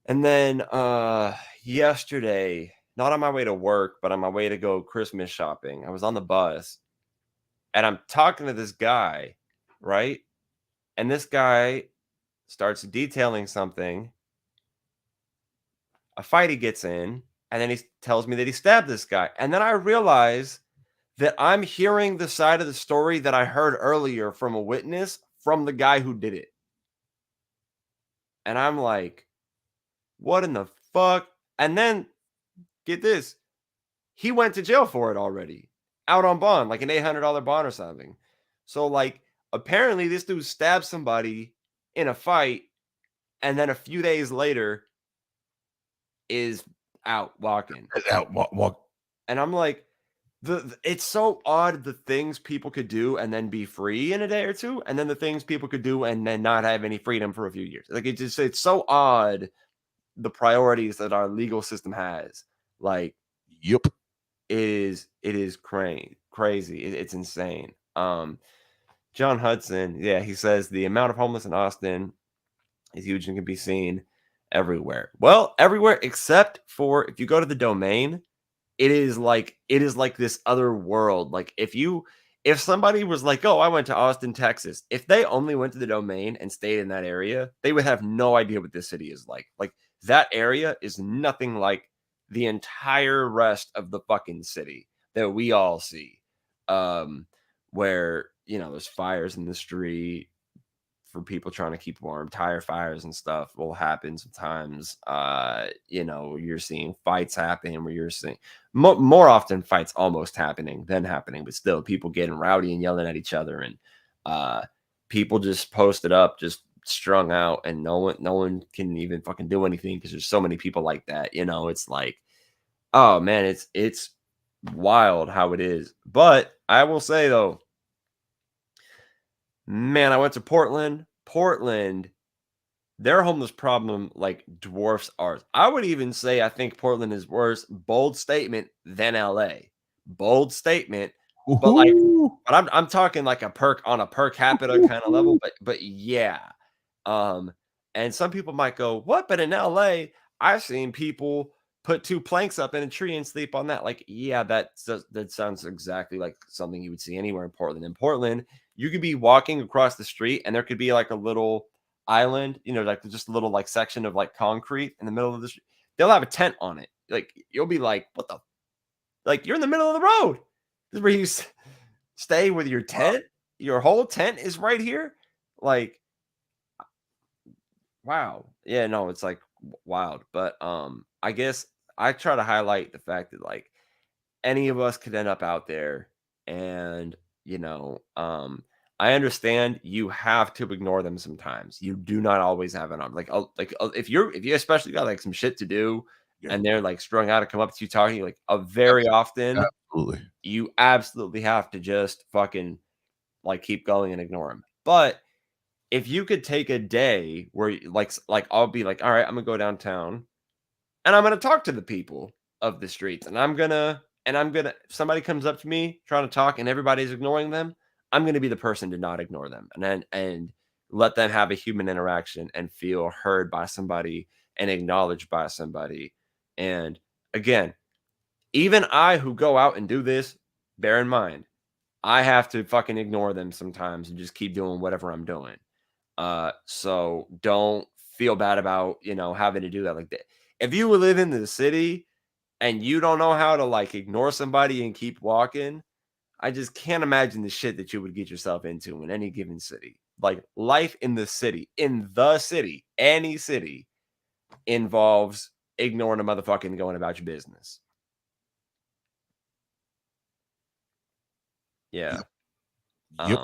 And then yesterday, not on my way to work, but on my way to go Christmas shopping, I was on the bus and I'm talking to this guy, right? And this guy starts detailing something, a fight he gets in, and then he tells me that he stabbed this guy. And then I realize that I'm hearing the side of the story that I heard earlier from a witness from the guy who did it. And I'm like, what in the fuck? And then get this, he went to jail for it already, out on bond, like an $800 bond or something. So, like, apparently this dude stabbed somebody in a fight, and then a few days later is out walking. Walk. And I'm like, it's so odd the things people could do and then be free in a day or two, and then the things people could do and then not have any freedom for a few years. Like, it's so odd the priorities that our legal system has. Like, Yep. it is crazy. It's insane. John Hudson, yeah, he says the amount of homeless in Austin is huge and can be seen everywhere. Well, everywhere except for if you go to the Domain, it is like this other world. Like if somebody was like, "Oh, I went to Austin, Texas," if they only went to the Domain and stayed in that area, they would have no idea what this city is like. Like, that area is nothing like the entire rest of the fucking city that we all see. Where, there's fires in the street for people trying to keep warm, tire fires and stuff will happen sometimes. You're seeing fights happen where you're seeing more often fights almost happening than happening, but still people getting rowdy and yelling at each other, and people just posted up, just strung out, and no one can even fucking do anything because there's so many people like that. It's like, oh man, it's wild how it is. But I will say though, man, I went to Portland. Portland, their homeless problem like dwarfs ours. I would even say I think Portland is worse. Bold statement than LA. Bold statement. But like, I'm talking like on a per capita kind of level. But yeah. And some people might go, what? But in LA, I've seen people put 2 planks up in a tree and sleep on that. Like, yeah, that sounds exactly like something you would see anywhere in Portland. In Portland, you could be walking across the street and there could be like a little island, like just a little like section of like concrete in the middle of the street. They'll have a tent on it. Like, you'll be like, what the? Like, you're in the middle of the road. This is where you stay with your tent. Your whole tent is right here. Like, wow. Yeah, no, it's like wild. But I guess I try to highlight the fact that like any of us could end up out there, and I understand you have to ignore them sometimes. You do not always have an arm. If you especially got like some shit to do, and they're like strung out and come up to you talking, like very often, you absolutely have to just fucking like keep going and ignore them. But if you could take a day where like I'll be like, all right, I'm gonna go downtown and I'm gonna talk to the people of the streets, and I'm gonna if somebody comes up to me trying to talk and everybody's ignoring them, I'm gonna be the person to not ignore them, and let them have a human interaction and feel heard by somebody and acknowledged by somebody. And again, even I who go out and do this, bear in mind, I have to fucking ignore them sometimes and just keep doing whatever I'm doing. So don't feel bad about, having to do that like that. If you live in the city and you don't know how to like ignore somebody and keep walking, I just can't imagine the shit that you would get yourself into in any given city. Like, life in the city, any city involves ignoring a motherfucker and going about your business. Yeah. Yep.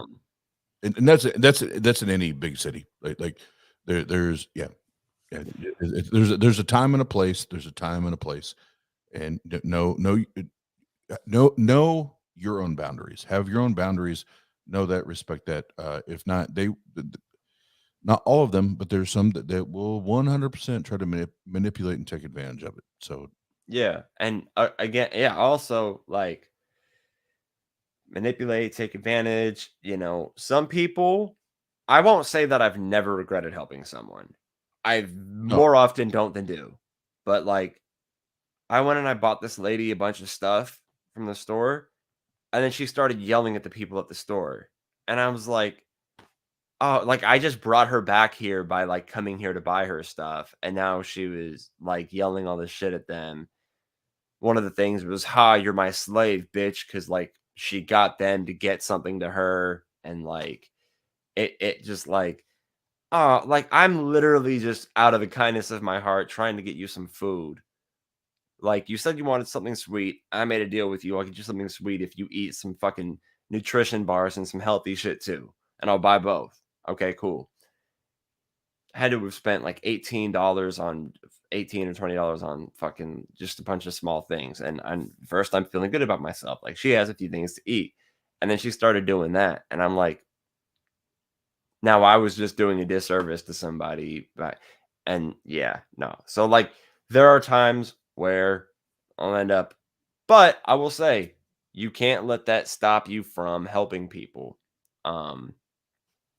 And that's in any big city. Like there's there's a time and a place. There's a time and a place, and know your own boundaries. Have your own boundaries. Know that, respect that. If not, not all of them, but there's some that will 100% try to manipulate and take advantage of it. So Yeah, and again, yeah, also like manipulate, take advantage. Some people. I won't say that I've never regretted helping someone. I No. more often don't than do. But like, I went and I bought this lady a bunch of stuff from the store, and then she started yelling at the people at the store, and I was like, oh, like I just brought her back here by like coming here to buy her stuff, and now she was like yelling all this shit at them. One of the things was, "Ha, you're my slave, bitch," because like she got them to get something to her, and like it just like, oh, like I'm literally just out of the kindness of my heart trying to get you some food. Like you said you wanted something sweet. I made a deal with you. I'll get you something sweet if you eat some fucking nutrition bars and some healthy shit too. And I'll buy both. Okay, cool. Had to have spent like $18 on 18 or $20 on fucking just a bunch of small things. And first I'm feeling good about myself. Like she has a few things to eat. And then she started doing that. And I'm like, now I was just doing a disservice to somebody. And yeah, no. So like there are times where I'll end up, but I will say you can't let that stop you from helping people. Um,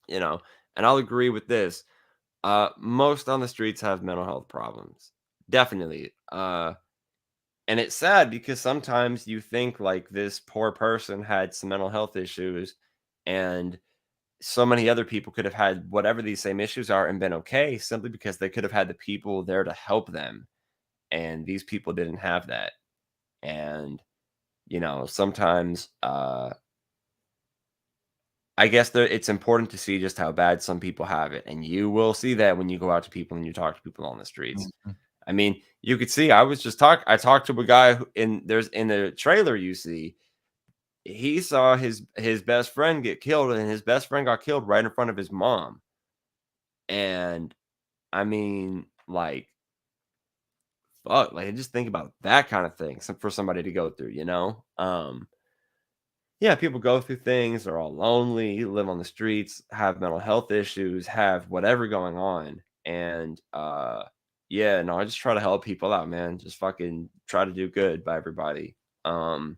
you know, and I'll agree with this. Most on the streets have mental health problems. Definitely. And it's sad because sometimes you think like this poor person had some mental health issues and so many other people could have had whatever these same issues are and been okay simply because they could have had the people there to help them. And these people didn't have that. And, sometimes I guess it's important to see just how bad some people have it. And you will see that when you go out to people and you talk to people on the streets. Mhm. I mean, you could see I talked to a guy in the trailer you see, he saw his best friend get killed, and his best friend got killed right in front of his mom. And I mean, like, fuck, like just think about that kind of thing for somebody to go through. Yeah, people go through things, they're all lonely, live on the streets, have mental health issues, have whatever going on. And yeah, no, I just try to help people out, man. Just fucking try to do good by everybody. Um,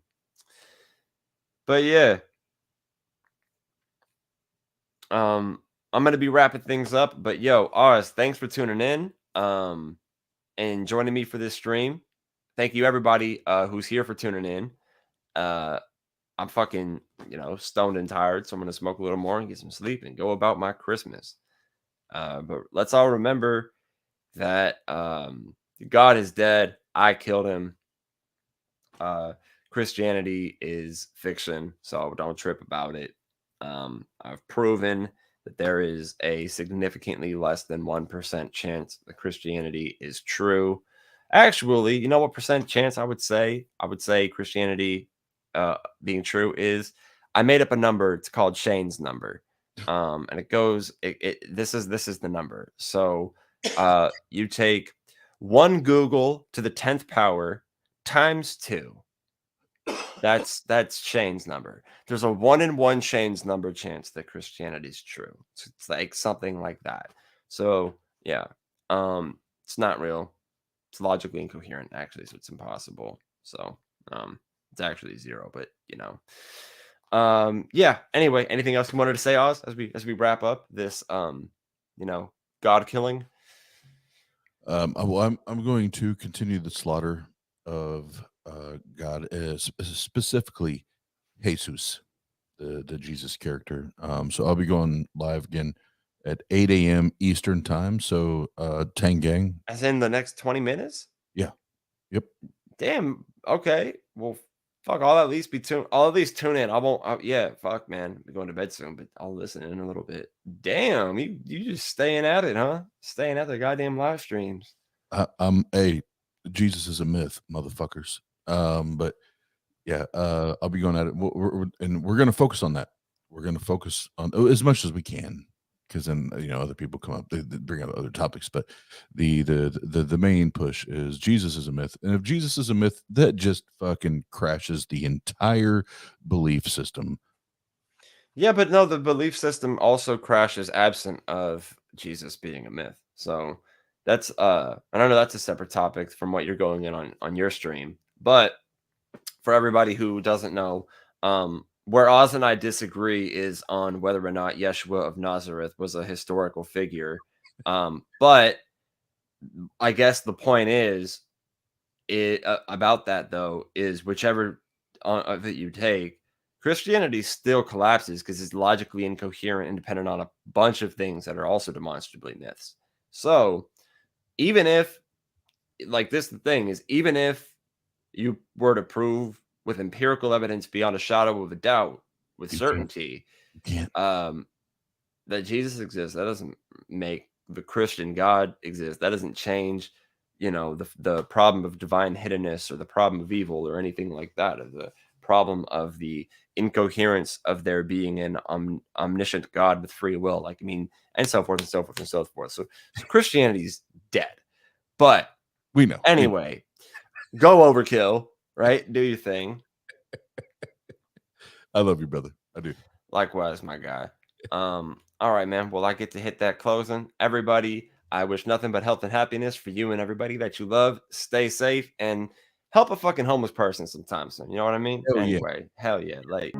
but yeah, I'm gonna be wrapping things up. But yo, Oz, thanks for tuning in. And joining me for this stream. Thank you everybody who's here for tuning in. Uh I'm fucking, stoned and tired, so I'm gonna smoke a little more and get some sleep and go about my Christmas. But let's all remember that God is dead. I killed him. Christianity is fiction, so don't trip about it. I've proven that there is a significantly less than 1% chance that Christianity is true. Actually, you know what percent chance I would say? I would say Christianity being true is, I made up a number. It's called Shane's number. And it goes, this is the number. So you take one Google to the 10th power times 2. That's Shane's number. There's a 1 in 1 Shane's number chance that Christianity is true. It's like something like that. So yeah, it's not real. It's logically incoherent, actually, so it's impossible. So it's actually 0, but yeah. Anyway, anything else you wanted to say, Oz, as we wrap up this God killing? Well, I'm going to continue the slaughter of God, specifically Jesus, the Jesus character. So I'll be going live again at 8 a.m. Eastern time. So Tangang, As in the next 20 minutes? yeah, yep. Damn. Okay. Well, fuck. I'll at least be tuned. I'll at least tune in. I won't. Yeah. Fuck, man. I'm going to bed soon, but I'll listen in a little bit. Damn. You just staying at it, huh? Staying at the goddamn live streams. Hey, Jesus is a myth, motherfuckers. But yeah, I'll be going at it, and we're going to focus on that. We're going to focus on as much as we can, because then other people come up, they bring up other topics. But the main push is Jesus is a myth, and if Jesus is a myth, that just fucking crashes the entire belief system. Yeah, but no, the belief system also crashes absent of Jesus being a myth. So That's and I know that's a separate topic from what you're going in on your stream, but for everybody who doesn't know, where Oz and I disagree is on whether or not Yeshua of Nazareth was a historical figure. But I guess the point is about that, though, is whichever of it you take, Christianity still collapses because it's logically incoherent and dependent on a bunch of things that are also demonstrably myths. So even if, like, this, the thing is, even if you were to prove with empirical evidence beyond a shadow of a doubt with certainty that Jesus exists, that doesn't make the Christian God exist. That doesn't change, the problem of divine hiddenness or the problem of evil or anything like that, or the problem of the incoherence of there being an omniscient God with free will, and so forth and so forth and so forth. So Christianity's dead. But we know. Anyway, go overkill, right? Do your thing. I love you, brother. I do. Likewise, my guy. All right, man. Well, I get to hit that closing. Everybody, I wish nothing but health and happiness for you and everybody that you love. Stay safe and help a fucking homeless person sometime soon. You know what I mean? Hell yeah. Anyway, hell yeah. Like.